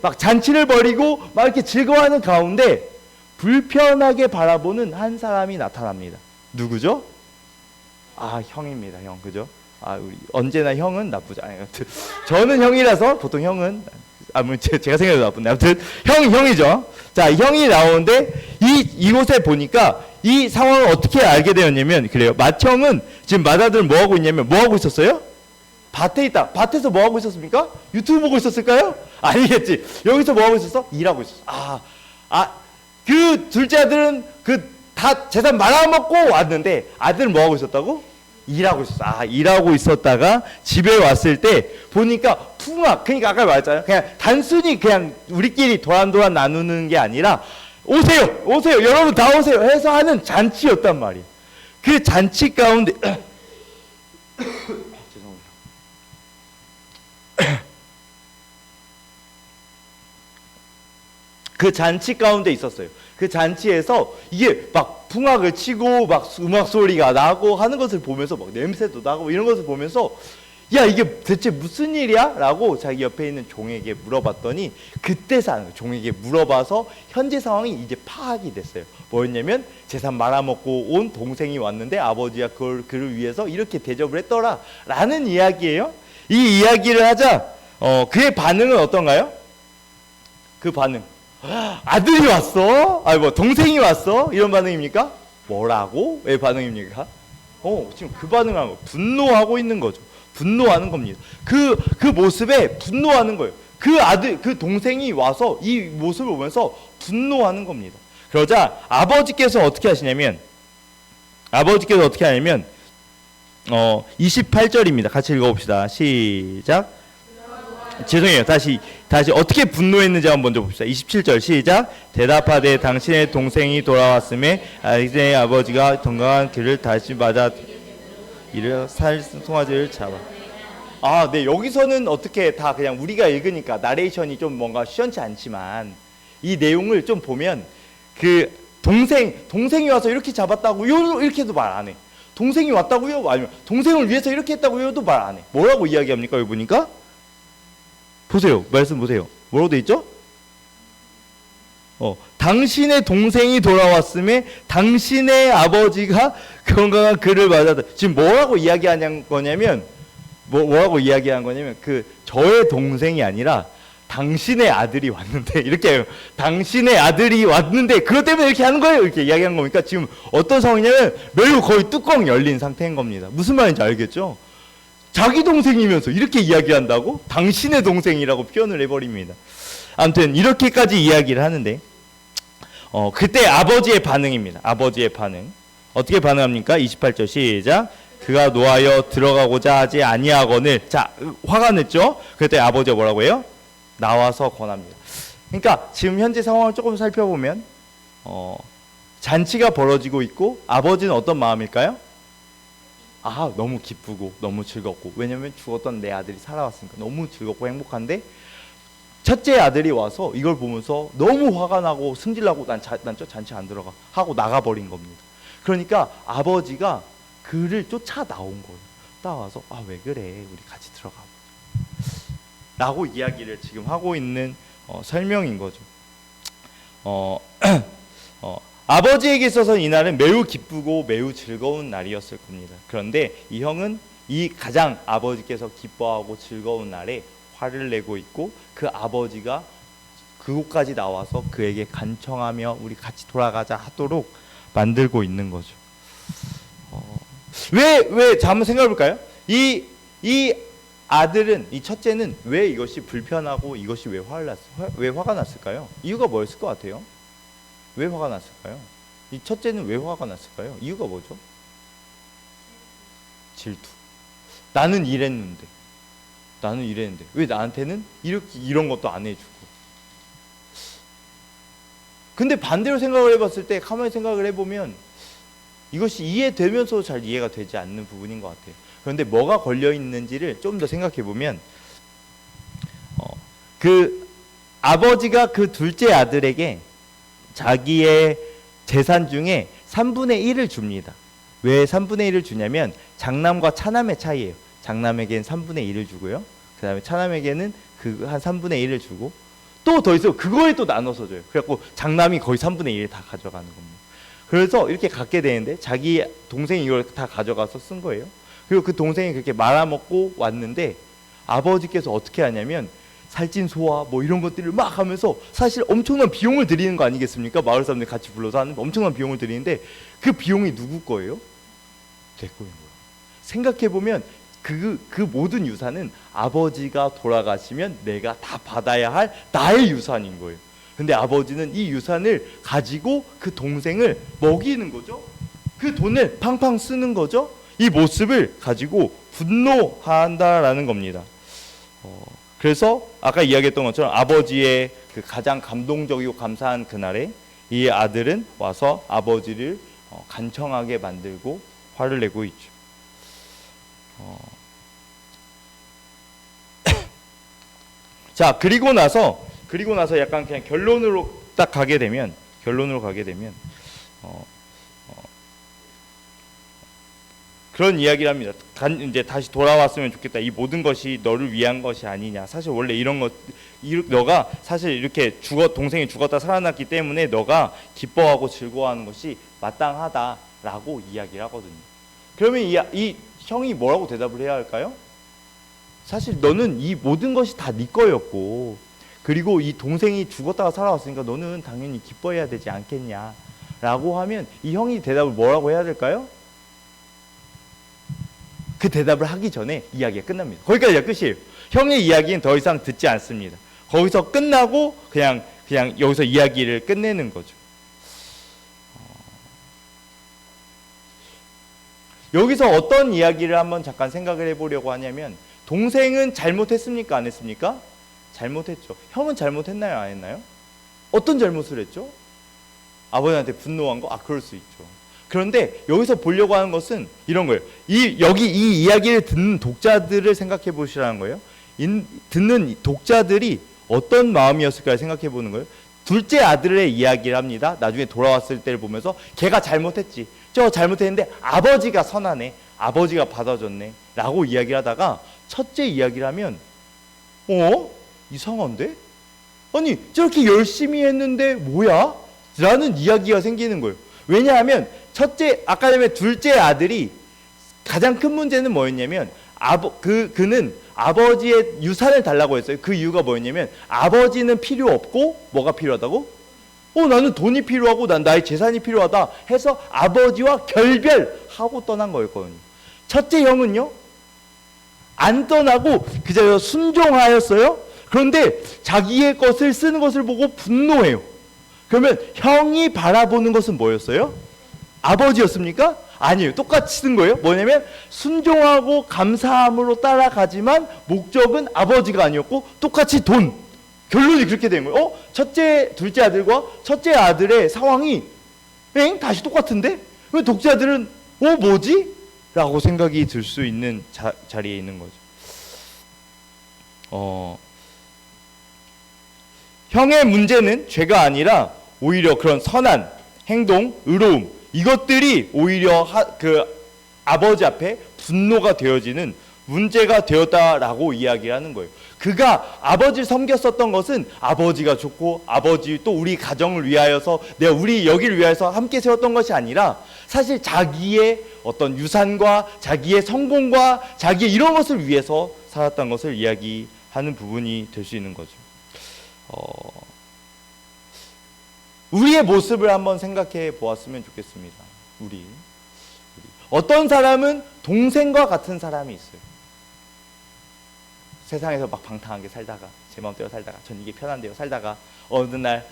막 잔치를 벌이고 막 이렇게 즐거워하는 가운데 불편하게 바라보는 한 사람이 나타납니다. 누구죠? 형입니다. 형. 그죠? 우리 언제나 형은 나쁘지 않아요. 저는 형이라서 보통 형은 제가 생각해도 나쁜데 아무튼 형이죠. 자, 형이 나오는데 이곳에 보니까 이 상황을 어떻게 알게 되었냐면 그래요. 맏형은 지금 맏아들은 뭐 하고 있냐면 뭐 하고 있었어요? 밭에 있다. 밭에서 뭐 하고 있었습니까? 유튜브 보고 있었을까요? 아니겠지. 여기서 뭐 하고 있었어? 일하고 있었어. 그 둘째 아들은 다 재산 말아먹고 왔는데 아들은 뭐 하고 있었다고? 일하고 있었어. 일하고 있었다가 집에 왔을 때 보니까 그러니까 아까 말했잖아요. 그냥 단순히 그냥 우리끼리 도란도란 나누는 게 아니라 오세요, 여러분 다 오세요 해서 하는 잔치였단 말이에요. 그 잔치 가운데 죄송합니다. 그 잔치 가운데 있었어요. 그 잔치에서 이게 막 풍악을 치고 막 음악 소리가 나고 하는 것을 보면서 막 냄새도 나고 이런 것을 보면서 이게 대체 무슨 일이야? 라고 자기 옆에 있는 종에게 물어봤더니 그때 종에게 물어봐서 현재 상황이 이제 파악이 됐어요. 뭐였냐면 재산 말아먹고 온 동생이 왔는데 아버지가 그를 위해서 이렇게 대접을 했더라 라는 이야기예요. 이 이야기를 하자 그의 반응은 어떤가요? 그 반응 아들이 왔어? 동생이 왔어? 이런 반응입니까? 뭐라고? 왜 반응입니까? 지금 그 반응을 하는 거 분노하고 있는 거죠. 분노하는 겁니다. 그 모습에 분노하는 거예요. 그 동생이 와서 이 모습을 보면서 분노하는 겁니다. 그러자 아버지께서 어떻게 하냐면 28절입니다. 같이 읽어봅시다. 시작. 죄송해요. 다시 어떻게 분노했는지 한번 먼저 봅시다. 27절 시작. 대답하되 당신의 동생이 돌아왔음에 당신의 아버지가 건강한 그를 다시 맞아 이를 송아지를 잡아. 네, 여기서는 어떻게 다 그냥 우리가 읽으니까 나레이션이 좀 뭔가 시원치 않지만 이 내용을 좀 보면 그 동생이 와서 이렇게 잡았다고요? 이렇게도 말 안 해. 동생이 왔다고요? 아니면 동생을 위해서 이렇게 했다고요도 말 안 해. 뭐라고 이야기합니까? 여기 보니까 보세요. 말씀 보세요. 뭐라고 돼 있죠? 당신의 동생이 돌아왔음에 당신의 아버지가 건강한 그를 맞았다. 지금 뭐라고 이야기하는 거냐면 그 저의 동생이 아니라 당신의 아들이 왔는데 이렇게 해요. 당신의 아들이 왔는데 그것 때문에 이렇게 하는 거예요. 이렇게 이야기한 겁니까? 지금 어떤 상황이냐면 매우 거의 뚜껑 열린 상태인 겁니다. 무슨 말인지 알겠죠? 자기 동생이면서 이렇게 이야기한다고? 당신의 동생이라고 표현을 해버립니다. 아무튼 이렇게까지 이야기를 하는데 그때 아버지의 반응입니다. 아버지의 반응. 어떻게 반응합니까? 28절 시작. 그가 노하여 들어가고자 하지 아니하거늘. 자, 화가 났죠? 그때 아버지가 뭐라고 해요? 나와서 권합니다. 그러니까 지금 현재 상황을 조금 살펴보면 잔치가 벌어지고 있고 아버지는 어떤 마음일까요? 아, 너무 기쁘고 너무 즐겁고, 왜냐면 죽었던 내 아들이 살아왔으니까 너무 즐겁고 행복한데 첫째 아들이 와서 이걸 보면서 너무 화가 나고 승질나고 난 저 잔치 안 들어가 하고 나가버린 겁니다. 그러니까 아버지가 그를 쫓아 나온 거예요. 따와서 아, 왜 그래, 우리 같이 들어가 라고 이야기를 지금 하고 있는 설명인 거죠. 아버지에게 있어서 이날은 매우 기쁘고 매우 즐거운 날이었을 겁니다. 그런데 이 형은 이 가장 아버지께서 기뻐하고 즐거운 날에 화를 내고 있고, 그 아버지가 그곳까지 나와서 그에게 간청하며 우리 같이 돌아가자 하도록 만들고 있는 거죠. 왜 한번 생각해 볼까요? 이 아들은, 이 첫째는 왜 이것이 불편하고 이것이 왜 화가 났을까요? 이유가 뭐였을 것 같아요? 왜 화가 났을까요? 이 첫째는 왜 화가 났을까요? 이유가 뭐죠? 질투. 나는 이랬는데 왜 나한테는 이런 것도 안 해주고. 근데 반대로 생각을 해봤을 때, 가만히 생각을 해보면 이것이 이해되면서 잘 이해가 되지 않는 부분인 것 같아요. 그런데 뭐가 걸려 있는지를 좀 더 생각해 보면, 그 아버지가 그 둘째 아들에게 자기의 재산 중에 3분의 1을 줍니다. 왜 3분의 1을 주냐면 장남과 차남의 차이예요. 장남에게는 3분의 1을 주고요. 그 다음에 차남에게는 그 한 3분의 1을 주고, 또 더 있어 그거에 또 나눠서 줘요. 그래갖고 장남이 거의 3분의 1을 다 가져가는 겁니다. 그래서 이렇게 갖게 되는데 자기 동생이 이걸 다 가져가서 쓴 거예요. 그리고 그 동생이 그렇게 말아먹고 왔는데 아버지께서 어떻게 하냐면 살찐 소화 뭐 이런 것들을 막 하면서 사실 엄청난 비용을 들이는 거 아니겠습니까? 마을 사람들 같이 불러서 하는 엄청난 비용을 들이는데 그 비용이 누구 거예요? 내 거인 거예요. 생각해보면 그 모든 유산은 아버지가 돌아가시면 내가 다 받아야 할 나의 유산인 거예요. 근데 아버지는 이 유산을 가지고 그 동생을 먹이는 거죠. 그 돈을 팡팡 쓰는 거죠. 이 모습을 가지고 분노한다라는 겁니다. 그래서 아까 이야기했던 것처럼 아버지의 그 가장 감동적이고 감사한 그날에 이 아들은 와서 아버지를 간청하게 만들고 화를 내고 있죠. 자, 그리고 나서 약간 그냥 결론으로 가게 되면 그런 이야기를 합니다. 이제 다시 돌아왔으면 좋겠다. 이 모든 것이 너를 위한 것이 아니냐. 사실 원래 너가 사실 이렇게 동생이 죽었다 살아났기 때문에 너가 기뻐하고 즐거워하는 것이 마땅하다라고 이야기를 하거든요. 그러면 이 형이 뭐라고 대답을 해야 할까요? 사실 너는 이 모든 것이 다 네 거였고, 그리고 이 동생이 죽었다가 살아왔으니까 너는 당연히 기뻐해야 되지 않겠냐라고 하면 이 형이 대답을 뭐라고 해야 될까요? 그 대답을 하기 전에 이야기가 끝납니다. 거기까지가 끝이에요. 형의 이야기는 더 이상 듣지 않습니다. 거기서 끝나고 그냥 여기서 이야기를 끝내는 거죠. 여기서 어떤 이야기를 한번 잠깐 생각을 해보려고 하냐면, 동생은 잘못했습니까? 안 했습니까? 잘못했죠. 형은 잘못했나요? 안 했나요? 어떤 잘못을 했죠? 아버지한테 분노한 거? 그럴 수 있죠. 그런데 여기서 보려고 하는 것은 이런 거예요. 여기 이 이야기를 듣는 독자들을 생각해 보시라는 거예요. 듣는 독자들이 어떤 마음이었을까 생각해 보는 거예요. 둘째 아들의 이야기를 합니다. 나중에 돌아왔을 때를 보면서 걔가 잘못했지. 저 잘못했는데 아버지가 선하네. 아버지가 받아줬네. 라고 이야기를 하다가 첫째 이야기를 하면 이상한데? 아니 저렇게 열심히 했는데 뭐야? 라는 이야기가 생기는 거예요. 왜냐하면 아까 전에 둘째 아들이 가장 큰 문제는 뭐였냐면 그는 아버지의 유산을 달라고 했어요. 그 이유가 뭐였냐면 아버지는 필요 없고 뭐가 필요하다고? 나는 돈이 필요하고 난 나의 재산이 필요하다 해서 아버지와 결별하고 떠난 거였거든요. 첫째 형은요, 안 떠나고 그저 순종하였어요. 그런데 자기의 것을 쓰는 것을 보고 분노해요. 그러면 형이 바라보는 것은 뭐였어요? 아버지였습니까? 아니에요. 똑같이 쓴 거예요. 뭐냐면 순종하고 감사함으로 따라가지만 목적은 아버지가 아니었고 똑같이 돈. 결론이 그렇게 된 거예요. 첫째, 둘째 아들과 첫째 아들의 상황이 다시 똑같은데? 왜 둘째 아들은 뭐지? 라고 생각이 들 수 있는 자리에 있는 거죠. 형의 문제는 죄가 아니라 오히려 그런 선한 행동, 의로움 이것들이 오히려 그 아버지 앞에 분노가 되어지는 문제가 되었다라고 이야기하는 거예요. 그가 아버지를 섬겼었던 것은 아버지가 좋고 아버지 또 우리 가정을 위하여서 내가 우리 여기를 위하여서 함께 세웠던 것이 아니라 사실 자기의 어떤 유산과 자기의 성공과 자기의 이런 것을 위해서 살았던 것을 이야기하는 부분이 될 수 있는 거죠. 우리의 모습을 한번 생각해 보았으면 좋겠습니다. 우리 어떤 사람은 동생과 같은 사람이 있어요. 세상에서 막 방탕하게 살다가 제 마음대로 살다가 전 이게 편한데요 살다가 어느 날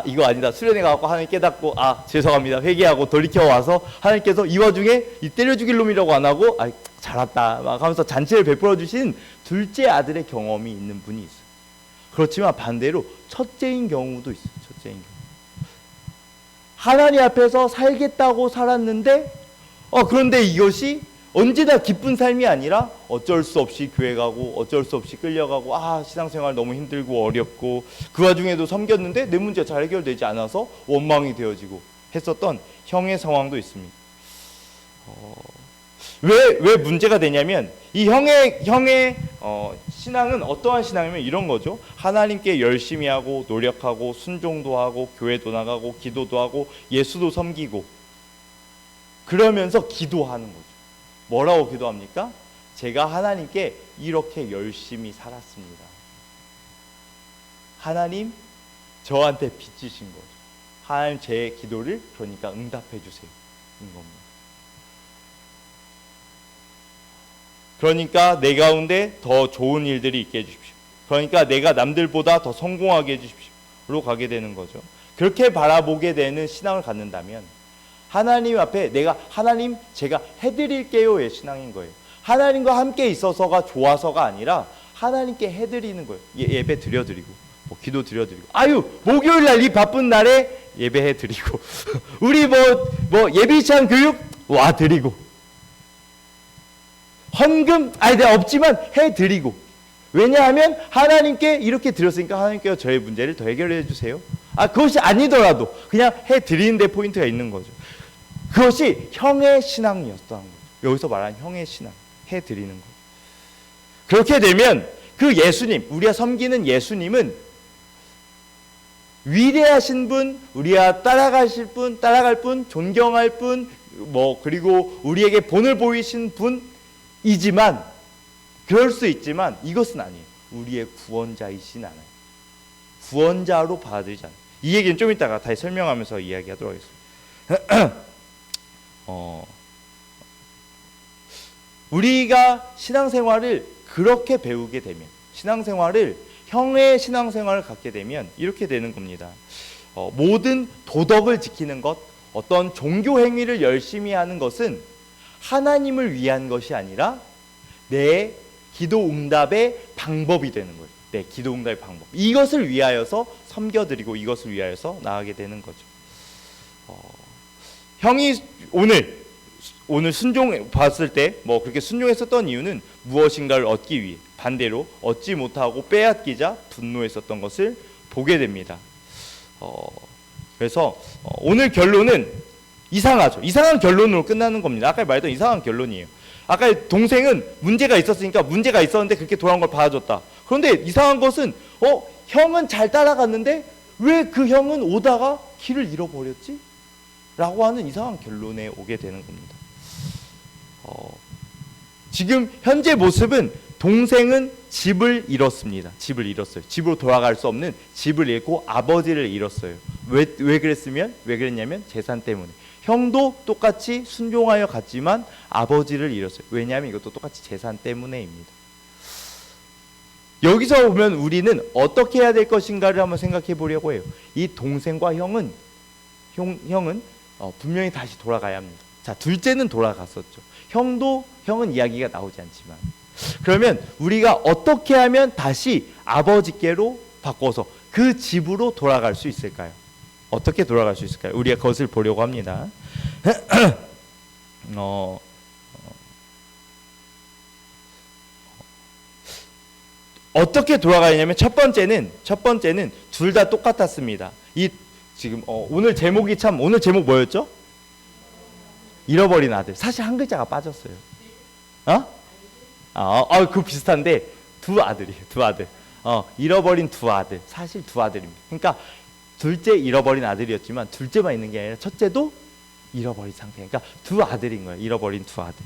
이거 아니다 수련회 가고 하나님 깨닫고 죄송합니다 회개하고 돌이켜 와서 하나님께서 이 와중에 이 때려 죽일 놈이라고 안 하고 잘 왔다 막 하면서 잔치를 베풀어 주신 둘째 아들의 경험이 있는 분이 있어요. 그렇지만 반대로 첫째인 경우도 있어요. 첫째인 경우 하나님 앞에서 살겠다고 살았는데 그런데 이것이 언제나 기쁜 삶이 아니라 어쩔 수 없이 교회 가고 어쩔 수 없이 끌려가고 신앙생활 너무 힘들고 어렵고 그 와중에도 섬겼는데 내 문제가 잘 해결되지 않아서 원망이 되어지고 했었던 형의 상황도 있습니다. 왜 문제가 되냐면 이 형의 신앙은 어떠한 신앙이면 이런 거죠. 하나님께 열심히 하고 노력하고 순종도 하고 교회도 나가고 기도도 하고 예수도 섬기고 그러면서 기도하는 거죠. 뭐라고 기도합니까? 제가 하나님께 이렇게 열심히 살았습니다. 하나님 저한테 빚지신 거죠. 하나님 제 기도를 그러니까 응답해 주세요. 인 겁니다. 그러니까 내 가운데 더 좋은 일들이 있게 해주십시오. 그러니까 내가 남들보다 더 성공하게 해주십시오.로 가게 되는 거죠. 그렇게 바라보게 되는 신앙을 갖는다면 하나님 앞에 하나님 제가 해드릴게요의 신앙인 거예요. 하나님과 함께 있어서가 좋아서가 아니라 하나님께 해드리는 거예요. 예배 드려드리고 기도 드려드리고 목요일 날 이 바쁜 날에 예배해드리고 우리 예비치 않은 교육 와드리고 헌금 내가 없지만 해드리고 왜냐하면 하나님께 이렇게 드렸으니까 하나님께서 저의 문제를 더 해결해 주세요. 그것이 아니더라도 그냥 해드리는 데 포인트가 있는 거죠. 그것이 형의 신앙이었다는 거죠. 여기서 말하는 형의 신앙, 해드리는 거. 그렇게 되면 그 예수님, 우리가 섬기는 예수님은 위대하신 분, 우리가 따라갈 분, 존경할 분, 그리고 우리에게 본을 보이신 분이지만, 그럴 수 있지만 이것은 아니에요. 우리의 구원자이신 않아요. 구원자로 받아들이지 않아요. 이 얘기는 좀 이따가 다시 설명하면서 이야기하도록 하겠습니다. 우리가 신앙생활을 그렇게 배우게 되면 형의 신앙생활을 갖게 되면 이렇게 되는 겁니다. 모든 도덕을 지키는 것, 어떤 종교 행위를 열심히 하는 것은 하나님을 위한 것이 아니라 내 기도 응답의 방법이 되는 거예요. 내 기도 응답의 방법. 이것을 위하여서 섬겨드리고 이것을 위하여서 나아가게 되는 거죠. 형이 오늘 순종 봤을 때 그렇게 순종했었던 이유는 무엇인가를 얻기 위해, 반대로 얻지 못하고 빼앗기자 분노했었던 것을 보게 됩니다. 그래서 오늘 결론은 이상하죠. 이상한 결론으로 끝나는 겁니다. 아까 말했던 이상한 결론이에요. 아까 동생은 문제가 있었으니까 문제가 있었는데 그렇게 돌아온 걸 받아줬다. 그런데 이상한 것은 형은 잘 따라갔는데 왜 그 형은 오다가 길을 잃어버렸지? 라고 하는 이상한 결론에 오게 되는 겁니다. 지금 현재 모습은 동생은 집을 잃었습니다. 집을 잃었어요. 집으로 돌아갈 수 없는 집을 잃고 아버지를 잃었어요. 왜 그랬냐면 재산 때문에. 형도 똑같이 순종하여 갔지만 아버지를 잃었어요. 왜냐하면 이것도 똑같이 재산 때문에입니다. 여기서 보면 우리는 어떻게 해야 될 것인가를 한번 생각해 보려고 해요. 이 동생과 형은 분명히 다시 돌아가야 합니다. 자, 둘째는 돌아갔었죠. 형은 이야기가 나오지 않지만, 그러면 우리가 어떻게 하면 다시 아버지께로 바꿔서 그 집으로 돌아갈 수 있을까요? 어떻게 돌아갈 수 있을까요? 우리가 그것을 보려고 합니다. 어떻게 돌아가냐면 첫 번째는 둘 다 똑같았습니다. 지금 오늘 제목 뭐였죠? 잃어버린 아들. 사실 한 글자가 빠졌어요. 그 비슷한데 두 아들이에요. 두 아들. 잃어버린 두 아들. 사실 두 아들입니다. 그러니까 둘째 잃어버린 아들이었지만 둘째만 있는 게 아니라 첫째도 잃어버린 상태. 그러니까 두 아들인 거예요. 잃어버린 두 아들.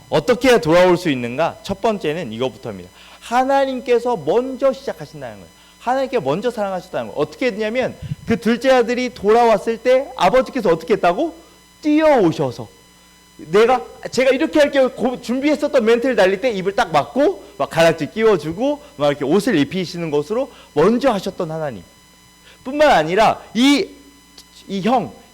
어떻게 해야 돌아올 수 있는가? 첫 번째는 이것부터입니다. 하나님께서 먼저 시작하신다는 거예요. 하나님께 먼저 사랑하셨다는 거예요. 어떻게 했냐면 그 둘째 아들이 돌아왔을 때 아버지께서 어떻게 했다고? 뛰어오셔서 제가 이렇게 할게요. 준비했었던 멘트를 날릴 때 입을 딱 막고 막 가락지 끼워주고 막 이렇게 옷을 입히시는 것으로 먼저 하셨던 하나님. 뿐만 아니라 이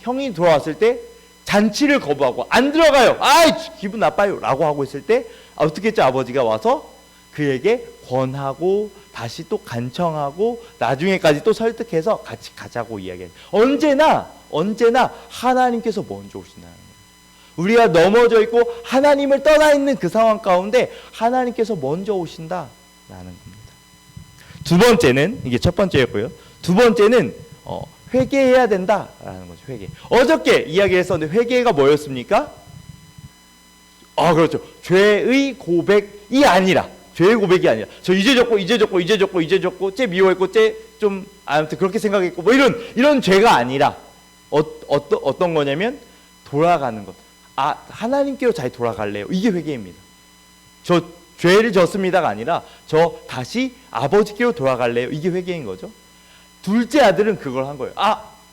형이 돌아왔을 때 잔치를 거부하고 안 들어가요. 아이 기분 나빠요 라고 하고 있을 때 어떻게 했죠? 아버지가 와서 그에게 권하고 다시 또 간청하고 나중에까지 또 설득해서 같이 가자고 이야기해요. 언제나 하나님께서 먼저 오신다는 거예요. 우리가 넘어져 있고 하나님을 떠나 있는 그 상황 가운데 하나님께서 먼저 오신다라는 겁니다. 두 번째는, 이게 첫 번째였고요. 두 번째는 회개해야 된다라는 거죠. 회개. 어저께 이야기했었는데 회개가 뭐였습니까? 그렇죠. 죄의 고백이 아니라, 저 이제 졌고 쟤 미워했고 쟤 좀 아무튼 그렇게 생각했고 뭐 이런 죄가 아니라 어떤 거냐면 돌아가는 것. 하나님께로 잘 돌아갈래요. 이게 회개입니다. 저 죄를 졌습니다가 아니라 저 다시 아버지께로 돌아갈래요. 이게 회개인 거죠. 둘째 아들은 그걸 한 거예요.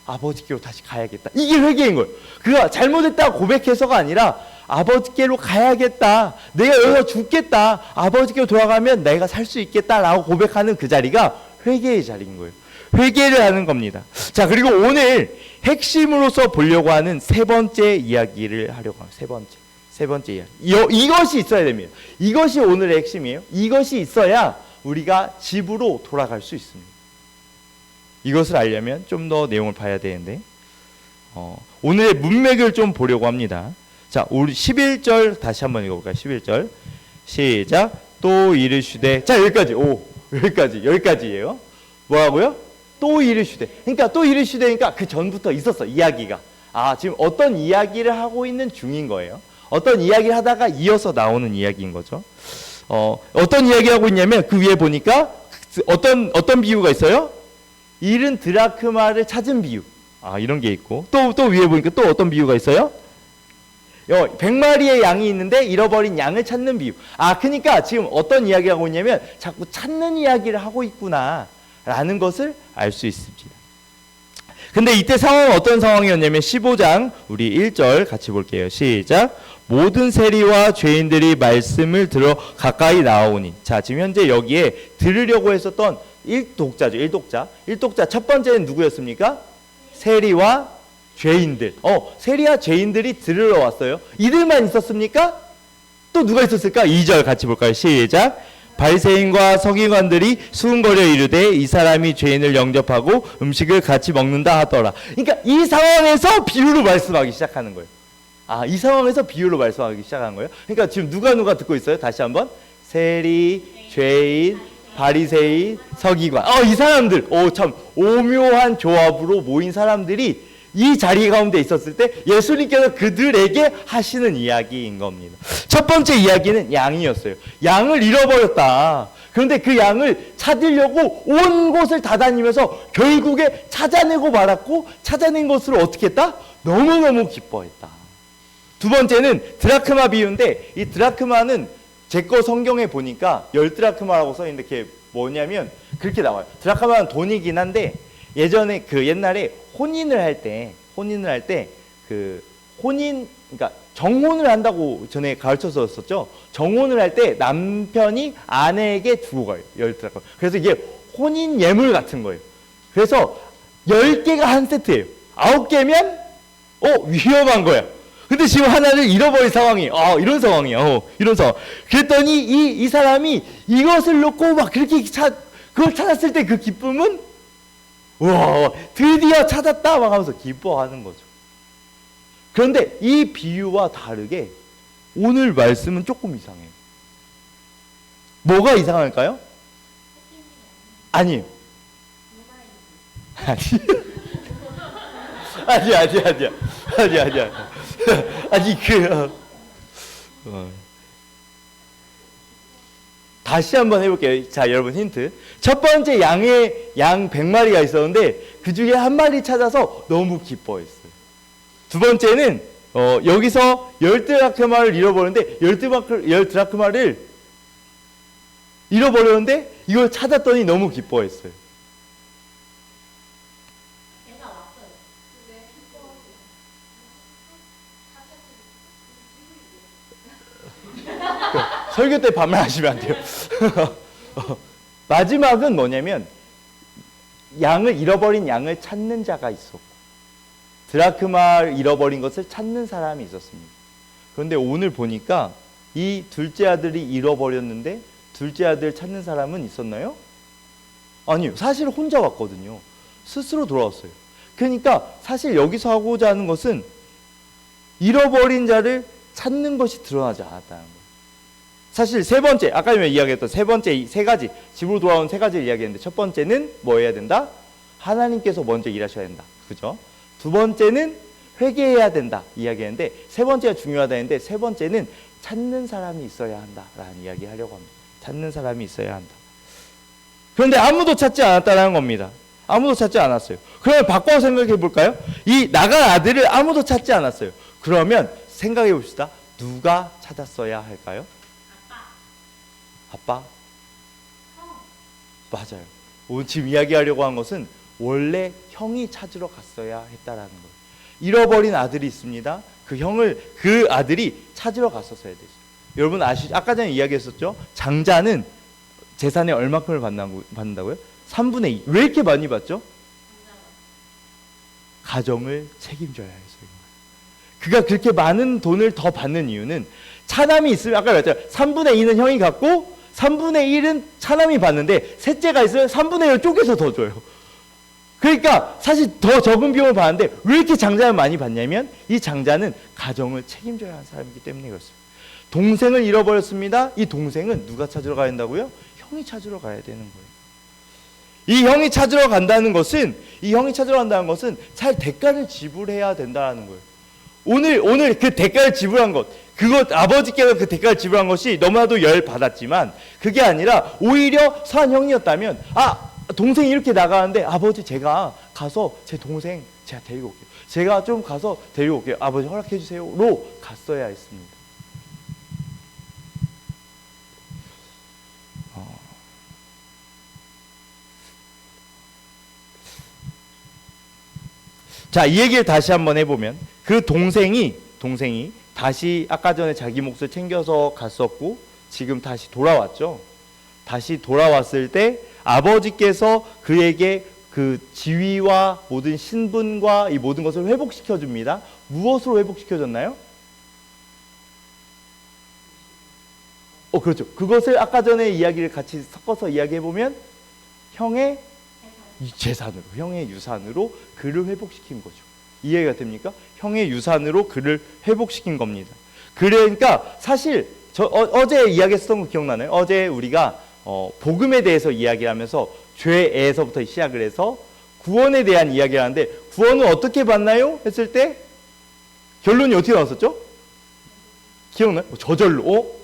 아버지께로 다시 가야겠다. 이게 회개인 거예요. 그가 잘못했다고 고백해서가 아니라 아버지께로 가야겠다. 내가 여기서 죽겠다. 아버지께로 돌아가면 내가 살 수 있겠다라고 고백하는 그 자리가 회개의 자리인 거예요. 회개를 하는 겁니다. 자, 그리고 오늘 핵심으로서 보려고 하는 세 번째 이야기를 하려고 합니다. 세 번째 이야기. 이것이 있어야 됩니다. 이것이 오늘의 핵심이에요. 이것이 있어야 우리가 집으로 돌아갈 수 있습니다. 이것을 알려면 좀 더 내용을 봐야 되는데 오늘의 문맥을 좀 보려고 합니다. 자, 우리 11절 다시 한번 읽어볼까요? 11절 시작. 또 이르시되, 자 여기까지예요. 뭐라고요? 또 이르시되. 그러니까 또 이르시되니까 그 전부터 있었어, 이야기가. 지금 어떤 이야기를 하고 있는 중인 거예요. 어떤 이야기를 하다가 이어서 나오는 이야기인 거죠. 어떤 이야기 하고 있냐면 그 위에 보니까 어떤 비유가 있어요? 잃은 드라크마를 찾은 비유. 이런 게 있고 또 위에 보니까 또 어떤 비유가 있어요? 100마리의 양이 있는데 잃어버린 양을 찾는 비유. 그러니까 지금 어떤 이야기를 하고 있냐면 자꾸 찾는 이야기를 하고 있구나 라는 것을 알 수 있습니다. 근데 이때 상황은 어떤 상황이었냐면 15장 우리 1절 같이 볼게요. 시작. 모든 세리와 죄인들이 말씀을 들어 가까이 나오니. 자, 지금 현재 여기에 들으려고 했었던 1독자죠. 1독자 첫 번째는 누구였습니까? 세리와 죄인들. 세리와 죄인들이 들으러 왔어요. 이들만 있었습니까? 또 누가 있었을까? 2절 같이 볼까요? 시작. 바리새인과 서기관들이 수군거려 이르되 이 사람이 죄인을 영접하고 음식을 같이 먹는다 하더라. 그러니까 이 상황에서 비유로 말씀하기 시작하는 거예요. 이 상황에서 비유로 말씀하기 시작한 거예요. 그러니까 지금 누가 듣고 있어요? 다시 한번. 세리, 죄인, 바리새인, 서기관. 이 사람들, 참 오묘한 조합으로 모인 사람들이 이 자리 가운데 있었을 때 예수님께서 그들에게 하시는 이야기인 겁니다. 첫 번째 이야기는 양이었어요. 양을 잃어버렸다. 그런데 그 양을 찾으려고 온 곳을 다 다니면서 결국에 찾아내고 말았고, 찾아낸 것으로 어떻게 했다? 너무너무 기뻐했다. 두 번째는 드라크마 비유인데, 이 드라크마는 제 거 성경에 보니까 10드라크마라고 써 있는데 그게 뭐냐면 그렇게 나와요. 드라크마는 돈이긴 한데 예전에 옛날에 혼인을 할 때 그러니까 정혼을 한다고 전에 가르쳐줬었죠. 정혼을 할 때 남편이 아내에게 주고 가요. 10드라크마. 그래서 이게 혼인 예물 같은 거예요. 그래서 10개가 한 세트예요. 9개면 위험한 거야. 근데 지금 하나를 잃어버린 상황이 이런 상황이야. 이런 상황. 그랬더니 이 사람이 이것을 놓고 막 그렇게 그걸 찾았을 때 그 기쁨은 와 드디어 찾았다 막 하면서 기뻐하는 거죠. 그런데 이 비유와 다르게 오늘 말씀은 조금 이상해요. 뭐가 이상할까요? 아니에요. 아니야. 아니 다시 한번 해볼게요. 자, 여러분 힌트. 첫 번째 양 100마리가 있었는데 그 중에 한 마리 찾아서 너무 기뻐했어요. 두 번째는 여기서 10드라크마를 잃어버렸는데 10드라크마를 잃어버렸는데 이걸 찾았더니 너무 기뻐했어요. 설교 때 반말하시면 안 돼요. 마지막은 뭐냐면 잃어버린 양을 찾는 자가 있었고 드라크마를 잃어버린 것을 찾는 사람이 있었습니다. 그런데 오늘 보니까 이 둘째 아들이 잃어버렸는데 둘째 아들 찾는 사람은 있었나요? 아니요. 사실 혼자 왔거든요. 스스로 돌아왔어요. 그러니까 사실 여기서 하고자 하는 것은 잃어버린 자를 찾는 것이 드러나지 않았다는 거예요. 사실 세 번째, 아까 전에 이야기했던 세 번째 세 가지, 집으로 돌아온 세 가지를 이야기했는데 첫 번째는 뭐 해야 된다? 하나님께서 먼저 일하셔야 된다. 그죠? 두 번째는 회개해야 된다 이야기했는데 세 번째가 중요하다 했는데 세 번째는 찾는 사람이 있어야 한다라는 이야기 하려고 합니다. 찾는 사람이 있어야 한다. 그런데 아무도 찾지 않았다는 겁니다. 아무도 찾지 않았어요. 그러면 바꿔 생각해 볼까요? 이 나간 아들을 아무도 찾지 않았어요. 그러면 생각해 봅시다. 누가 찾았어야 할까요? 아빠? 맞아요. 오늘 지금 이야기하려고 한 것은 원래 형이 찾으러 갔어야 했다라는 거예요. 잃어버린 아들이 있습니다. 그 아들이 찾으러 갔었어야 되죠. 여러분 아까 전에 이야기했었죠? 장자는 재산의 얼마큼을 받는다고요? 3분의 2. 왜 이렇게 많이 받죠? 가정을 책임져야 해서. 그가 그렇게 많은 돈을 더 받는 이유는 차남이 있으면 아까 말했잖아요. 3분의 2는 형이 갖고 3분의 1은 차남이 받는데 셋째가 있으면 3분의 1을 쪼개서 더 줘요. 그러니까 사실 더 적은 비용을 받는데 왜 이렇게 장자를 많이 받냐면 이 장자는 가정을 책임져야 하는 사람이기 때문에 그렇습니다. 동생을 잃어버렸습니다. 이 동생은 누가 찾으러 가야 된다고요? 형이 찾으러 가야 되는 거예요. 이 형이 찾으러 간다는 것은 잘 대가를 지불해야 된다는 거예요. 오늘 그 대가를 지불한 것, 아버지께서 그 대가를 지불한 것이 너무나도 열 받았지만 그게 아니라 오히려 선한 형이었다면 동생이 이렇게 나가는데 아버지 제가 가서 제 동생 제가 데리고 올게요. 제가 좀 가서 데리고 올게요. 아버지 허락해 주세요로 갔어야 했습니다. 자, 이 얘기를 다시 한번 해보면 그 동생이 다시 아까 전에 자기 몫을 챙겨서 갔었고 지금 다시 돌아왔죠. 다시 돌아왔을 때 아버지께서 그에게 그 지위와 모든 신분과 이 모든 것을 회복시켜 줍니다. 무엇으로 회복시켜 줬나요? 그렇죠. 그것을 아까 전에 이야기를 같이 섞어서 이야기해 보면 형의 재산으로, 형의 유산으로 그를 회복시킨 거죠. 이해가 됩니까? 형의 유산으로 그를 회복시킨 겁니다. 그러니까 사실 어제 이야기했던 거 기억나나요? 어제 우리가 복음에 대해서 이야기를 하면서 죄에서부터 시작을 해서 구원에 대한 이야기를 하는데 구원을 어떻게 받나요? 했을 때 결론이 어떻게 나왔었죠? 기억나요? 저절로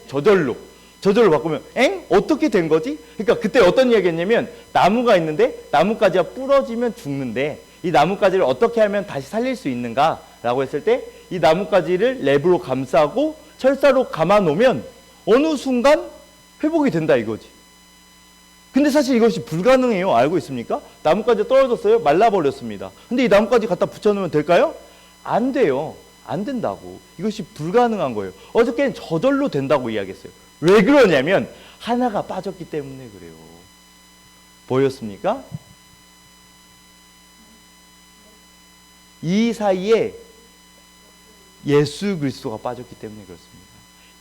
바꾸면 어떻게 된 거지? 그러니까 그때 어떤 이야기 했냐면 나무가 있는데 나뭇가지가 부러지면 죽는데 이 나뭇가지를 어떻게 하면 다시 살릴 수 있는가? 라고 했을 때 이 나뭇가지를 랩으로 감싸고 철사로 감아 놓으면 어느 순간 회복이 된다 이거지. 근데 사실 이것이 불가능해요. 알고 있습니까? 나뭇가지 떨어졌어요. 말라버렸습니다. 근데 이 나뭇가지 갖다 붙여놓으면 될까요? 안 돼요. 안 된다고. 이것이 불가능한 거예요. 어저께는 저절로 된다고 이야기했어요. 왜 그러냐면 하나가 빠졌기 때문에 그래요. 보였습니까? 이 사이에 예수 그리스도가 빠졌기 때문에 그렇습니다.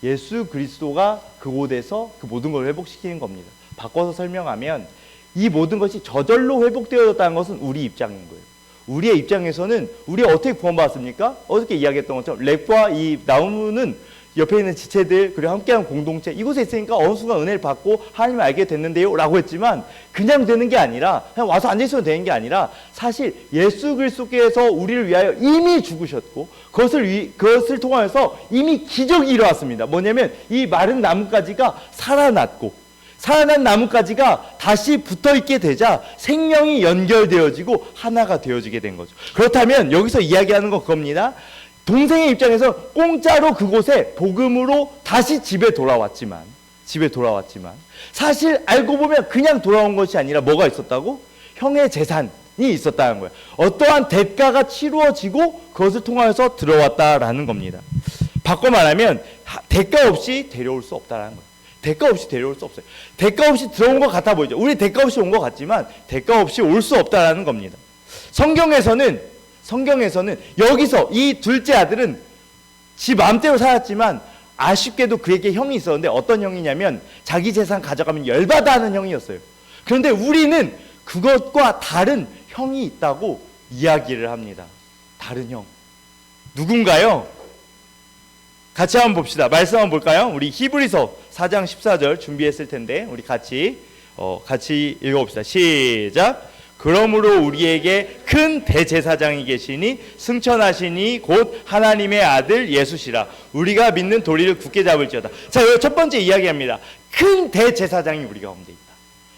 예수 그리스도가 그곳에서 그 모든 걸 회복시키는 겁니다. 바꿔서 설명하면 이 모든 것이 저절로 회복되어졌다는 것은 우리 입장인 거예요. 우리의 입장에서는 우리가 어떻게 구원받았습니까? 어저께 이야기했던 것처럼 랩과 이 나무는 옆에 있는 지체들 그리고 함께하는 공동체 이곳에 있으니까 어느 순간 은혜를 받고 하나님을 알게 됐는데요 라고 했지만 그냥 되는 게 아니라 그냥 와서 앉아있으면 되는 게 아니라 사실 예수 그리스도께서 우리를 위하여 이미 죽으셨고 그것을 통하여서 이미 기적이 일어났습니다. 뭐냐면 이 마른 나뭇가지가 살아났고 살아난 나뭇가지가 다시 붙어있게 되자 생명이 연결되어지고 하나가 되어지게 된 거죠. 그렇다면 여기서 이야기하는 건 그겁니다. 동생의 입장에서 공짜로 그곳에 복음으로 다시 집에 돌아왔지만 사실 알고 보면 그냥 돌아온 것이 아니라 뭐가 있었다고? 형의 재산이 있었다는 거예요. 어떠한 대가가 치루어지고 그것을 통하여서 들어왔다라는 겁니다. 바꿔 말하면 대가 없이 데려올 수 없다라는 거예요. 대가 없이 데려올 수 없어요. 대가 없이 들어온 것 같아 보이죠. 우리 대가 없이 온 것 같지만 대가 없이 올 수 없다라는 겁니다. 성경에서는 여기서 이 둘째 아들은 지 마음대로 살았지만 아쉽게도 그에게 형이 있었는데 어떤 형이냐면 자기 재산 가져가면 열받아 하는 형이었어요. 그런데 우리는 그것과 다른 형이 있다고 이야기를 합니다. 다른 형. 누군가요? 같이 한번 봅시다. 말씀 한번 볼까요? 우리 히브리서 4장 14절 준비했을 텐데 우리 같이 읽어봅시다. 시작. 그러므로 우리에게 큰 대제사장이 계시니 승천하시니 곧 하나님의 아들 예수시라. 우리가 믿는 도리를 굳게 잡을지어다. 자, 첫 번째 이야기합니다. 큰 대제사장이 우리 가운데 있다.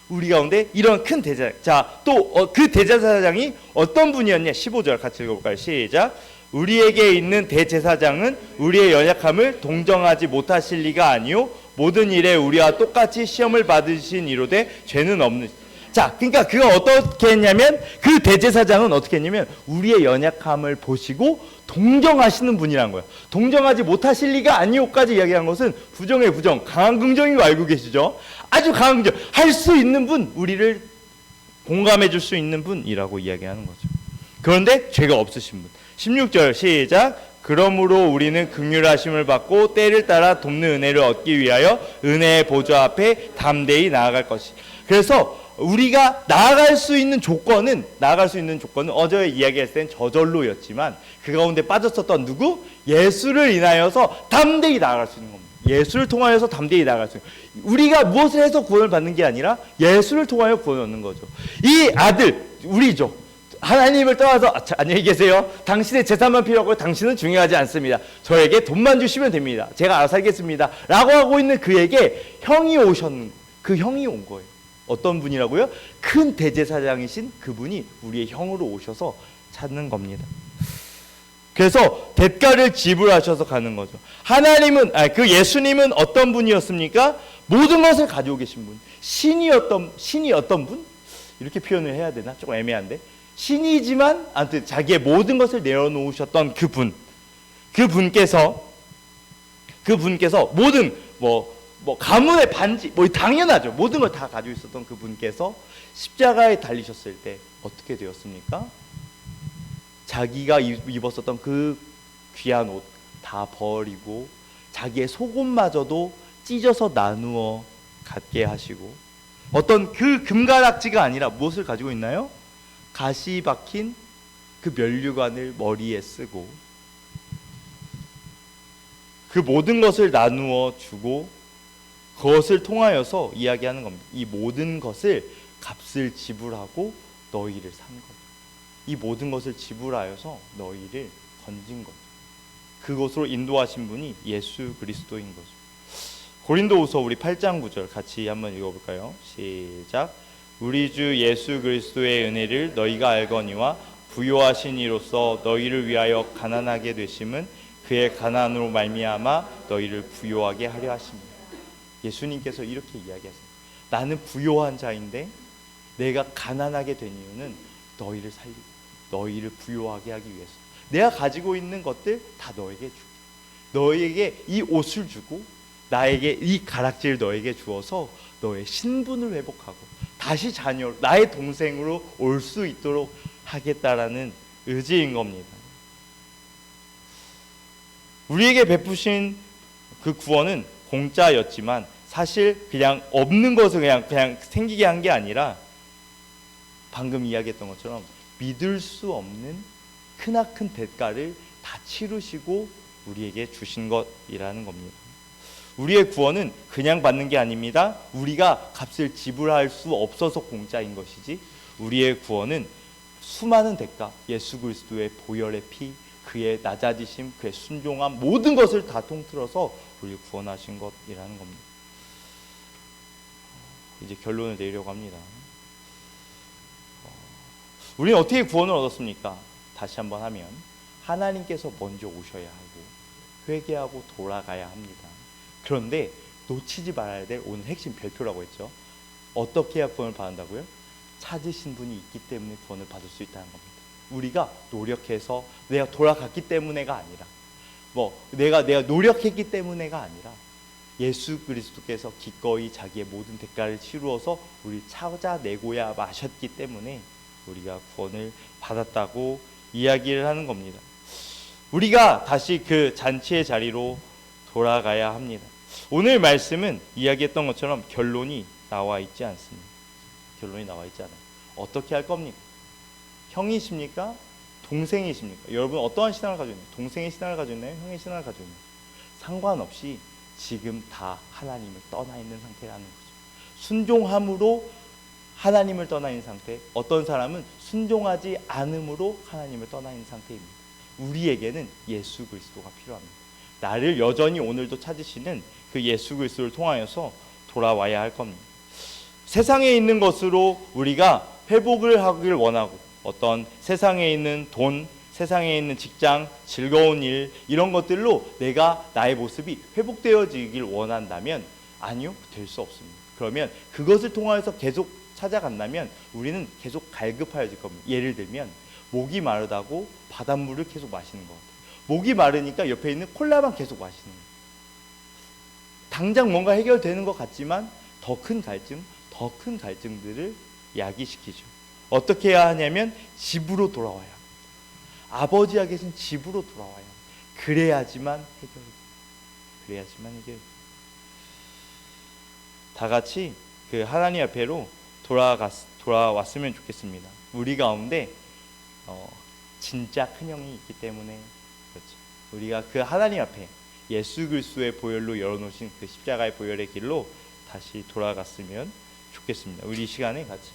우리 가운데 이런 큰 대제사장. 자, 또 그 대제사장이 어떤 분이었냐? 15절 같이 읽어볼까요? 시작. 우리에게 있는 대제사장은 우리의 연약함을 동정하지 못하실 리가 아니요 모든 일에 우리와 똑같이 시험을 받으신 이로되 죄는 없는. 자, 그러니까 그가 어떻게 했냐면 그 대제사장은 어떻게 했냐면 우리의 연약함을 보시고 동정하시는 분이란 거예요. 동정하지 못하실 리가 아니오까지 이야기한 것은 부정의 부정, 강한 긍정인 거 알고 계시죠? 아주 강한 긍정, 할 수 있는 분, 우리를 공감해 줄 수 있는 분이라고 이야기하는 거죠. 그런데 죄가 없으신 분. 16절 시작. 그러므로 우리는 긍휼하심을 받고 때를 따라 돕는 은혜를 얻기 위하여 은혜의 보좌 앞에 담대히 나아갈 것이. 그래서 우리가 나아갈 수 있는 조건은 어제 이야기했을 땐 저절로였지만 그 가운데 빠졌었던 누구? 예수를 인하여서 담대히 나아갈 수 있는 겁니다. 예수를 통하여서 담대히 나아갈 수 있는. 우리가 무엇을 해서 구원을 받는 게 아니라 예수를 통하여 구원을 얻는 거죠. 이 아들 우리죠. 하나님을 떠나서 안녕히 계세요. 당신의 재산만 필요하고 당신은 중요하지 않습니다. 저에게 돈만 주시면 됩니다. 제가 알아서 살겠습니다. 라고 하고 있는 그에게 형이 그 형이 온 거예요. 어떤 분이라고요? 큰 대제사장이신 그분이 우리의 형으로 오셔서 찾는 겁니다. 그래서 대가를 지불하셔서 가는 거죠. 그 예수님은 어떤 분이었습니까? 모든 것을 가지고 계신 분. 신이 어떤 분? 이렇게 표현을 해야 되나? 조금 애매한데. 신이지만 아무튼 자기의 모든 것을 내어놓으셨던 그분께서 모든 가문의 반지 당연하죠. 모든 걸 다 가지고 있었던 그분께서 십자가에 달리셨을 때 어떻게 되었습니까? 자기가 입었었던 그 귀한 옷 다 버리고 자기의 속옷마저도 찢어서 나누어 갖게 하시고 어떤 그 금가락지가 아니라 무엇을 가지고 있나요? 가시 박힌 그 면류관을 머리에 쓰고 그 모든 것을 나누어 주고 그것을 통하여서 이야기하는 겁니다. 이 모든 것을 값을 지불하고 너희를 산 거죠. 이 모든 것을 지불하여서 너희를 건진 거죠. 그곳으로 인도하신 분이 예수 그리스도인 거죠. 고린도후서 우리 8장 9절 같이 한번 읽어볼까요? 시작. 우리 주 예수 그리스도의 은혜를 너희가 알거니와 부요하신 이로써 너희를 위하여 가난하게 되심은 그의 가난으로 말미암아 너희를 부요하게 하려 하십니다. 예수님께서 이렇게 이야기하세요. 나는 부요한 자인데 내가 가난하게 된 이유는 너희를 살리고 너희를 부요하게 하기 위해서. 내가 가지고 있는 것들 다 너에게 주고, 너에게 이 옷을 주고, 나에게 이 가락지를 너에게 주어서 너의 신분을 회복하고 다시 자녀, 나의 동생으로 올 수 있도록 하겠다라는 의지인 겁니다. 우리에게 베푸신 그 구원은 공짜였지만 사실 그냥 없는 것을 그냥 생기게 한 게 아니라 방금 이야기했던 것처럼 믿을 수 없는 크나큰 대가를 다 치르시고 우리에게 주신 것이라는 겁니다. 우리의 구원은 그냥 받는 게 아닙니다. 우리가 값을 지불할 수 없어서 공짜인 것이지, 우리의 구원은 수많은 대가, 예수 그리스도의 보혈의 피, 그의 낮아지심, 그의 순종함, 모든 것을 다 통틀어서 우리를 구원하신 것이라는 겁니다. 이제 결론을 내리려고 합니다. 우리는 어떻게 구원을 얻었습니까? 다시 한번 하면 하나님께서 먼저 오셔야 하고 회개하고 돌아가야 합니다. 그런데 놓치지 말아야 될 오늘 핵심 별표라고 했죠. 어떻게 해야 구원을 받는다고요? 찾으신 분이 있기 때문에 구원을 받을 수 있다는 겁니다. 우리가 노력해서 내가 돌아갔기 때문에가 아니라, 내가 노력했기 때문에가 아니라 예수 그리스도께서 기꺼이 자기의 모든 대가를 치루어서 우리 찾아내고야 마셨기 때문에 우리가 구원을 받았다고 이야기를 하는 겁니다. 우리가 다시 그 잔치의 자리로 돌아가야 합니다. 오늘 말씀은 이야기했던 것처럼 결론이 나와 있지 않습니다. 결론이 나와 있지 않아요. 어떻게 할 겁니까? 형이십니까? 동생이십니까? 여러분 어떠한 신앙을 가지고 있나요? 동생의 신앙을 가지고 있나요? 형의 신앙을 가지고 있나요? 상관없이 지금 다 하나님을 떠나 있는 상태라는 거죠. 순종함으로 하나님을 떠나 있는 상태, 어떤 사람은 순종하지 않음으로 하나님을 떠나 있는 상태입니다. 우리에게는 예수 그리스도가 필요합니다. 나를 여전히 오늘도 찾으시는 그 예수 그리스도를 통하여서 돌아와야 할 겁니다. 세상에 있는 것으로 우리가 회복을 하길 원하고, 어떤 세상에 있는 돈, 세상에 있는 직장, 즐거운 일, 이런 것들로 나의 모습이 회복되어지길 원한다면 아니요, 될 수 없습니다. 그러면 그것을 통하여서 계속 찾아간다면 우리는 계속 갈급하여질 겁니다. 예를 들면 목이 마르다고 바닷물을 계속 마시는 것 같아요. 목이 마르니까 옆에 있는 콜라만 계속 마시는 거예요. 당장 뭔가 해결되는 것 같지만 더 큰 갈증들을 야기시키죠. 어떻게 해야 하냐면 집으로 돌아와야 합니다. 아버지와 계신 집으로 돌아와야 합니다. 그래야지만 해결이. 다 같이 그 하나님 앞에로 돌아왔으면 좋겠습니다. 우리 가운데 진짜 큰 형이 있기 때문에 그렇죠. 우리가 그 하나님 앞에 예수 그리스도의 보혈로 열어놓으신 그 십자가의 보혈의 길로 다시 돌아갔으면 좋겠습니다. 우리 이 시간에 같이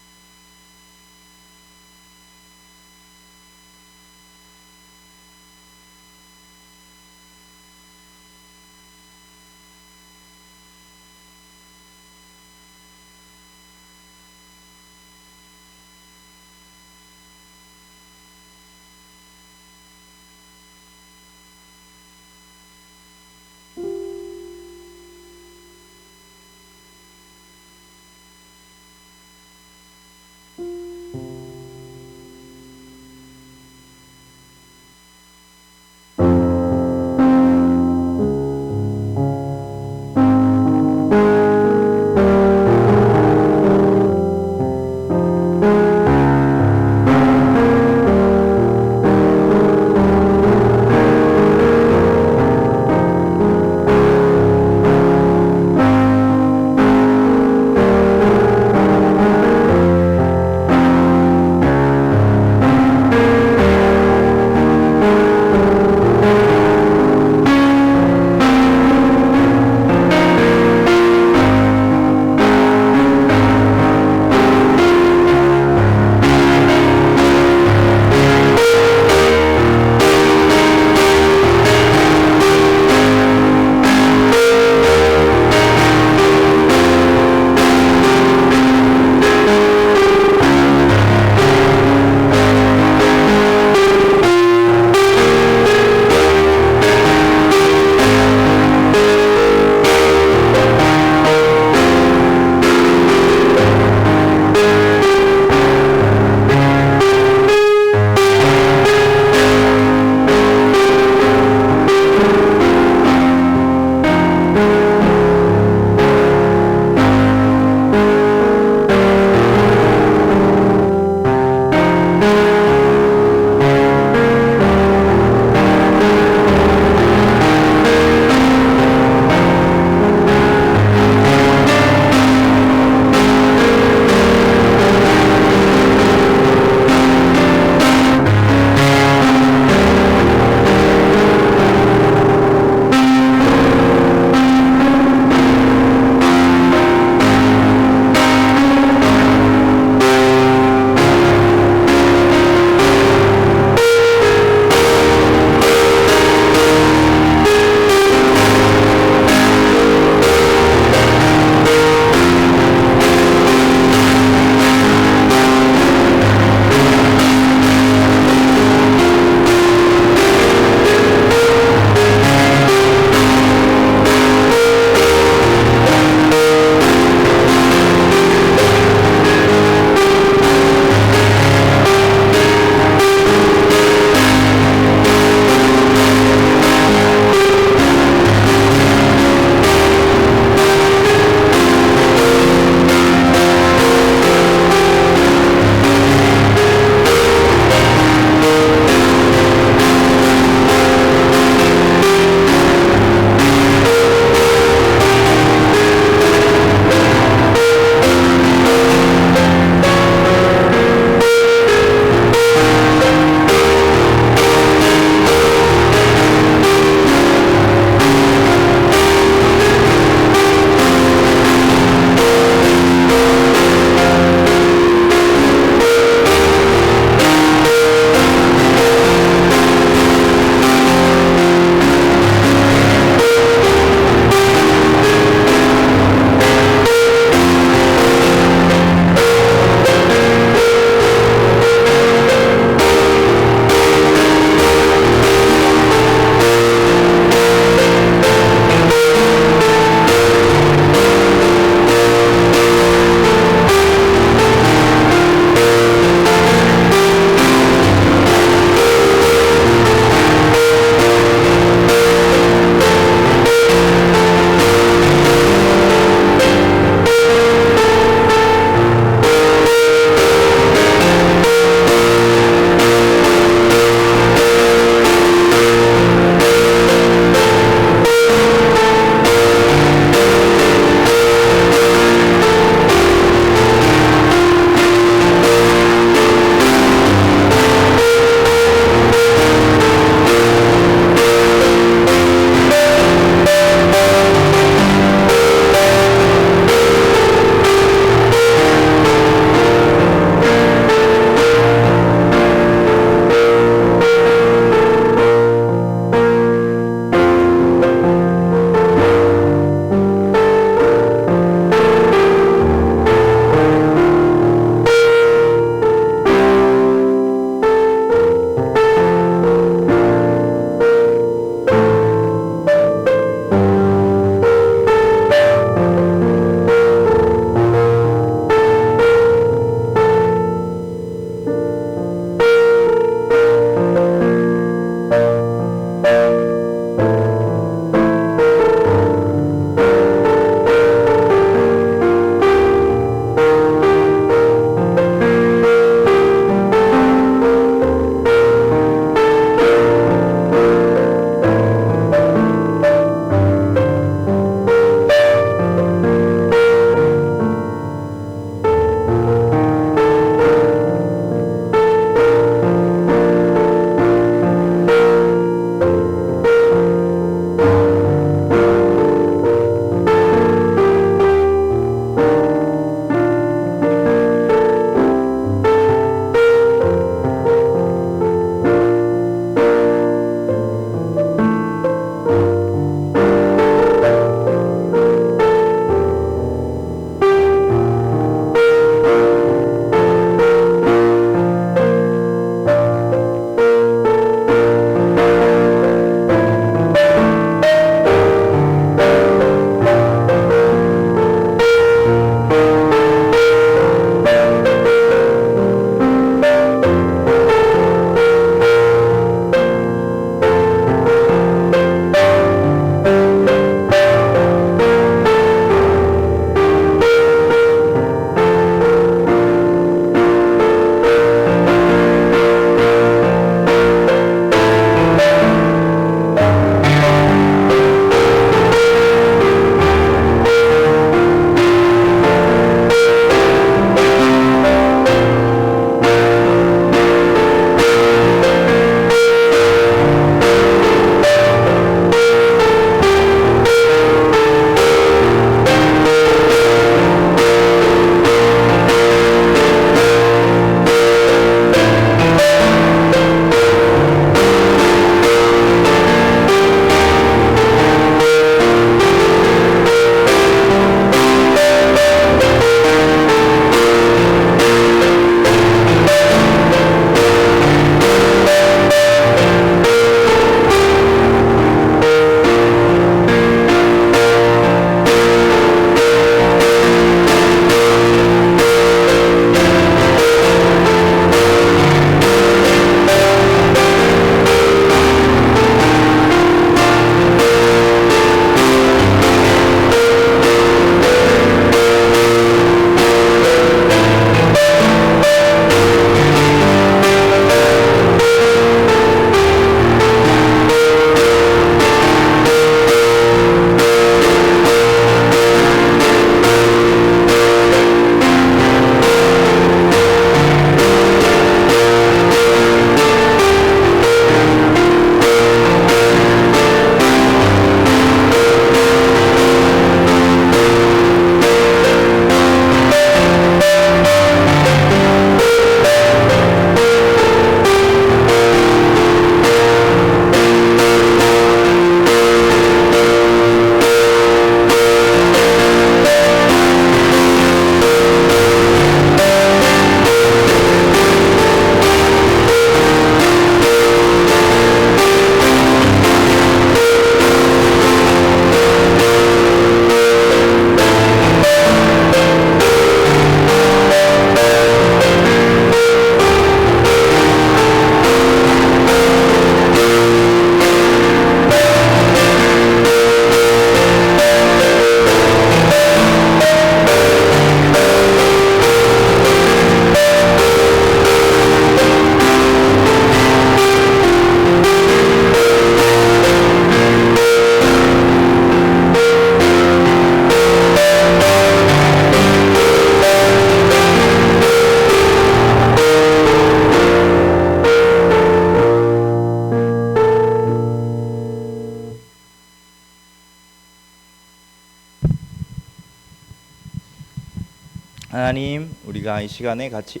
하나님, 우리가 이 시간에 같이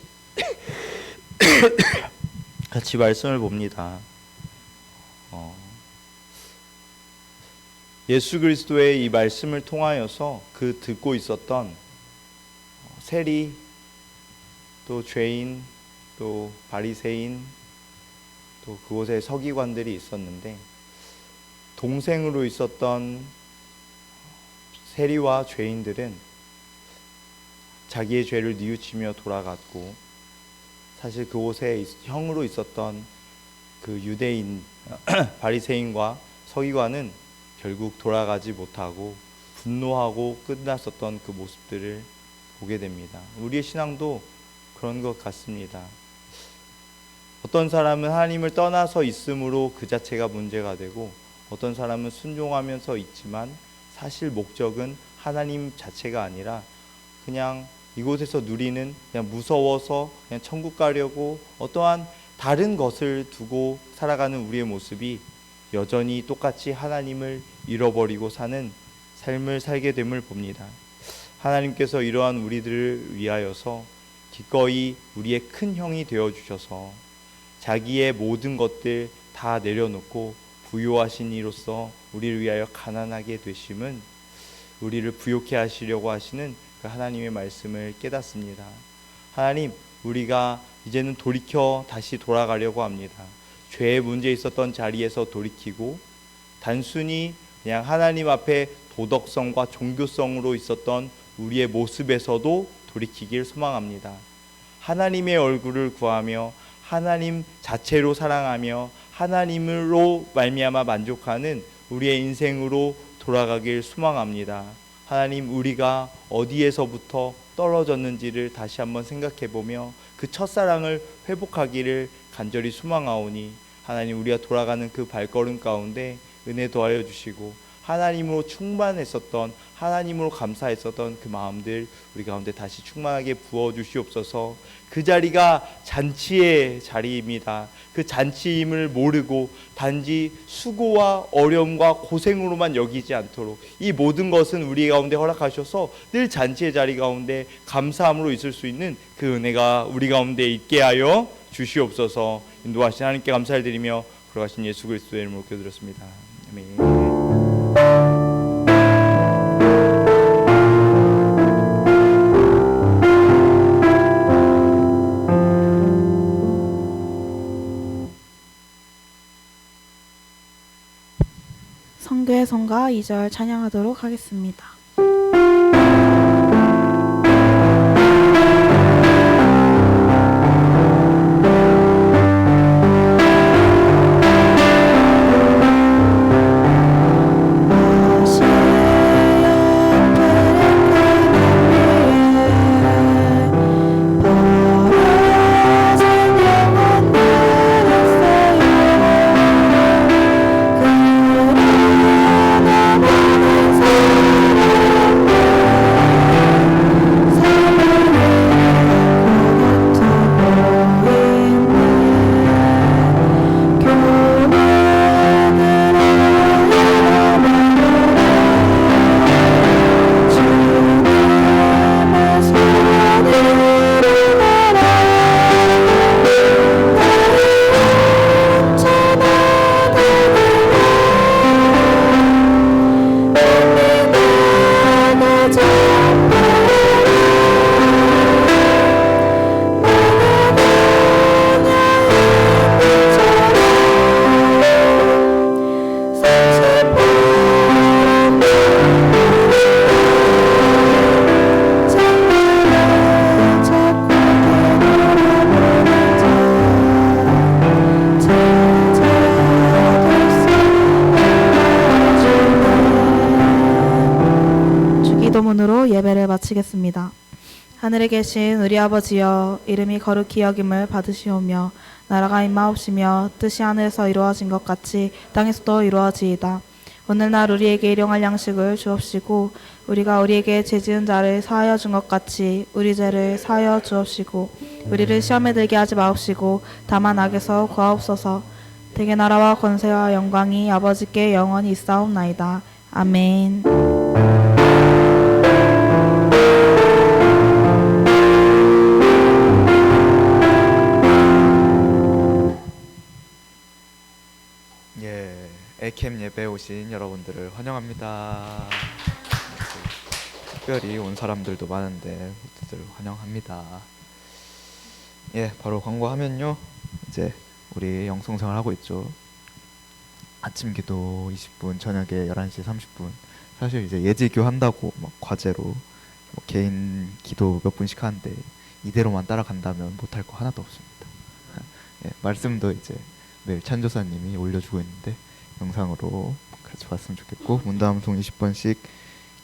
같이 말씀을 봅니다. 예수 그리스도의 이 말씀을 통하여서 그 듣고 있었던 세리, 또 죄인, 또 바리새인, 또 그곳에 서기관들이 있었는데, 동생으로 있었던 세리와 죄인들은 자기의 죄를 뉘우치며 돌아갔고, 사실 그곳에 형으로 있었던 그 유대인 바리새인과 서기관은 결국 돌아가지 못하고 분노하고 끝났었던 그 모습들을 보게 됩니다. 우리의 신앙도 그런 것 같습니다. 어떤 사람은 하나님을 떠나서 있으므로 그 자체가 문제가 되고, 어떤 사람은 순종하면서 있지만 사실 목적은 하나님 자체가 아니라 그냥 이곳에서 누리는, 그냥 무서워서 그냥 천국 가려고 어떠한 다른 것을 두고 살아가는 우리의 모습이 여전히 똑같이 하나님을 잃어버리고 사는 삶을 살게 됨을 봅니다. 하나님께서 이러한 우리들을 위하여서 기꺼이 우리의 큰 형이 되어주셔서 자기의 모든 것들 다 내려놓고 부요하신 이로써 우리를 위하여 가난하게 되심은 우리를 부요케 하시려고 하시는 그 하나님의 말씀을 깨닫습니다. 하나님, 우리가 이제는 돌이켜 다시 돌아가려고 합니다. 죄의 문제 있었던 자리에서 돌이키고, 단순히 그냥 하나님 앞에 도덕성과 종교성으로 있었던 우리의 모습에서도 돌이키길 소망합니다. 하나님의 얼굴을 구하며 하나님 자체로 사랑하며 하나님으로 말미암아 만족하는 우리의 인생으로 돌아가길 소망합니다. 하나님, 우리가 어디에서부터 떨어졌는지를 다시 한번 생각해보며 그 첫사랑을 회복하기를 간절히 소망하오니, 하나님, 우리가 돌아가는 그 발걸음 가운데 은혜 더하여 주시고 하나님으로 충만했었던, 하나님으로 감사했었던 그 마음들 우리 가운데 다시 충만하게 부어주시옵소서. 그 자리가 잔치의 자리입니다. 그 잔치임을 모르고 단지 수고와 어려움과 고생으로만 여기지 않도록 이 모든 것은 우리 가운데 허락하셔서 늘 잔치의 자리 가운데 감사함으로 있을 수 있는 그 은혜가 우리 가운데 있게 하여 주시옵소서. 인도하신 하나님께 감사를 드리며 걸어가신 예수 그리스도의 이름으로 기도드렸습니다. 아멘. 성교의 성가 2절 찬양하도록 하겠습니다. 기도문으로 예배를 마치겠습니다. 하늘에 계신 우리 아버지여, 이름이 거룩히 여김을 받으시오며 나라가 임하옵시며 뜻이 하늘에서 이루어진 것 같이 땅에서도 이루어지이다. 오늘날 우리에게 일용할 양식을 주옵시고 우리가 우리에게 죄 지은 자를 사하여 준 것 같이 우리 죄를 사하여 주옵시고 우리를 시험에 들게 하지 마옵시고 다만 악에서 구하옵소서. 대개 나라와 권세와 영광이 아버지께 영원히 있사옵나이다. 아멘. 아이캠 예배에 오신 여러분들을 환영합니다. 특별히 온 사람들도 많은데 모두들 환영합니다. 예, 바로 광고하면요. 이제 우리 영성생활 하고 있죠. 아침 기도 20분, 저녁에 11시 30분. 사실 이제 예지교 한다고 막 과제로 뭐 개인 기도 몇 분씩 하는데 이대로만 따라간다면 못할 거 하나도 없습니다. 예, 말씀도 이제 매일 찬조사님이 올려주고 있는데 영상으로 같이 봤으면 좋겠고, 문담송 20번씩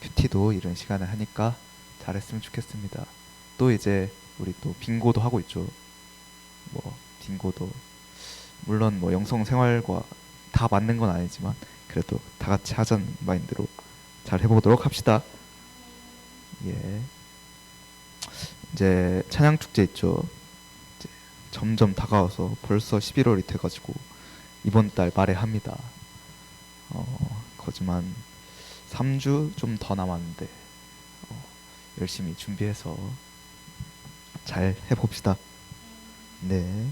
큐티도 이런 시간에 하니까 잘했으면 좋겠습니다. 또 이제 우리 또 빙고도 하고 있죠. 뭐 빙고도 물론 뭐 영성 생활과 다 맞는 건 아니지만 그래도 다 같이 하자는 마인드로 잘 해보도록 합시다. 예. 이제 찬양 축제 있죠. 이제 점점 다가와서 벌써 11월이 돼가지고 이번 달 말에 합니다. 거지만 3주 좀 더 남았는데 열심히 준비해서 잘 해봅시다. 네.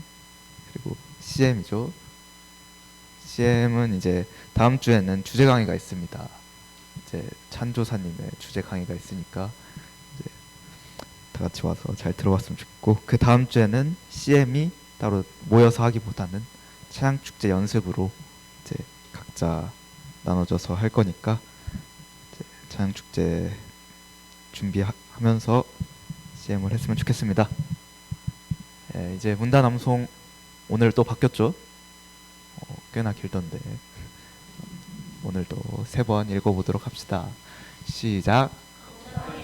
그리고 CM이죠. CM은 이제 다음 주에는 주제 강의가 있습니다. 이제 찬조사님의 주제 강의가 있으니까 이제 다 같이 와서 잘 들어봤으면 좋겠고, 그 다음 주에는 CM이 따로 모여서 하기보다는 찬양 축제 연습으로 이제 각자 나눠져서 할 거니까 이제 찬양 축제 준비하면서 CM을 했으면 좋겠습니다. 예, 이제 문단암송 오늘 또 바뀌었죠. 꽤나 길던데 오늘도 3번 읽어보도록 합시다. 시작.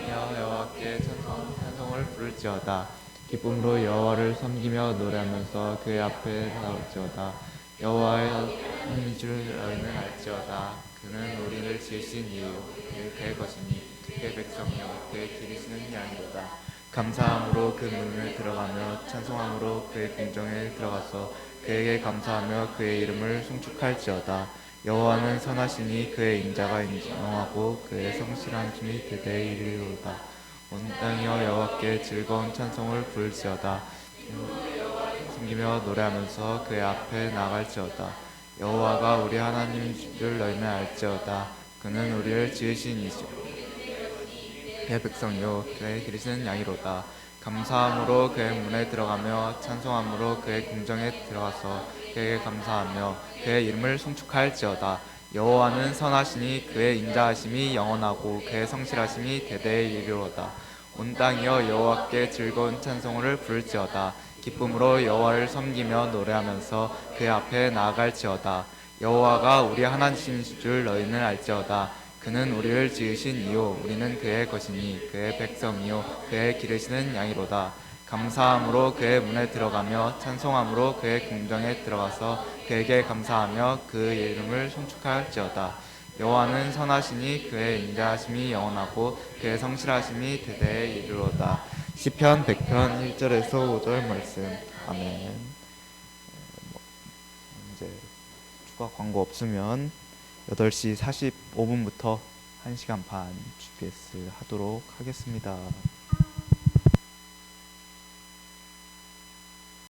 여호와께 찬송을 부를지어다. 기쁨으로 여호와를 섬기며 노래하면서 그의 앞에 나올지어다. 여호와의 하나님인 줄 너희는 알지어다. 그는 우리를 지으신 이유 그의 것이니 그의 백성이요 그의 기르시는 양이로다. 감사함으로 그 문을 들어가며 찬송함으로 그의 궁정에 들어가서 그에게 감사하며 그의 이름을 송축할지어다. 여호와는 선하시니 그의 인자가 인정하고 그의 성실하심이 대대에 이르리로다. 온 땅이여 여호와께 즐거운 찬송을 부를지어다. 섬기며 노래하면서 그의 앞에 나갈지어다. 여호와가 우리 하나님인 줄 너희는 알지어다. 그는 우리를 지으신 이시오 그의 백성이요 그의 기르시는 양이로다. 감사함으로 그의 문에 들어가며 찬송함으로 그의 궁정에 들어가서 그에게 감사하며 그의 이름을 송축할지어다. 여호와는 선하시니 그의 인자하심이 영원하고 그의 성실하심이 대대에 이르로다. 온 땅이여 여호와께 즐거운 찬송을 부를지어다. 기쁨으로 여호와를 섬기며 노래하면서 그의 앞에 나아갈지어다. 여호와가 우리 하나님이신 줄 너희는 알지어다. 그는 우리를 지으신 이요 우리는 그의 것이니 그의 백성이요 그의 기르시는 양이로다. 감사함으로 그의 문에 들어가며 찬송함으로 그의 궁정에 들어가서 그에게 감사하며 그의 이름을 송축할지어다. 여호와는 선하시니 그의 인자하심이 영원하고 그의 성실하심이 대대에 이르로다. 시편 100편 1절에서 5절 말씀. 아멘. 이제 추가 광고 없으면 8시 45분부터 1시간 반 GPS 하도록 하겠습니다.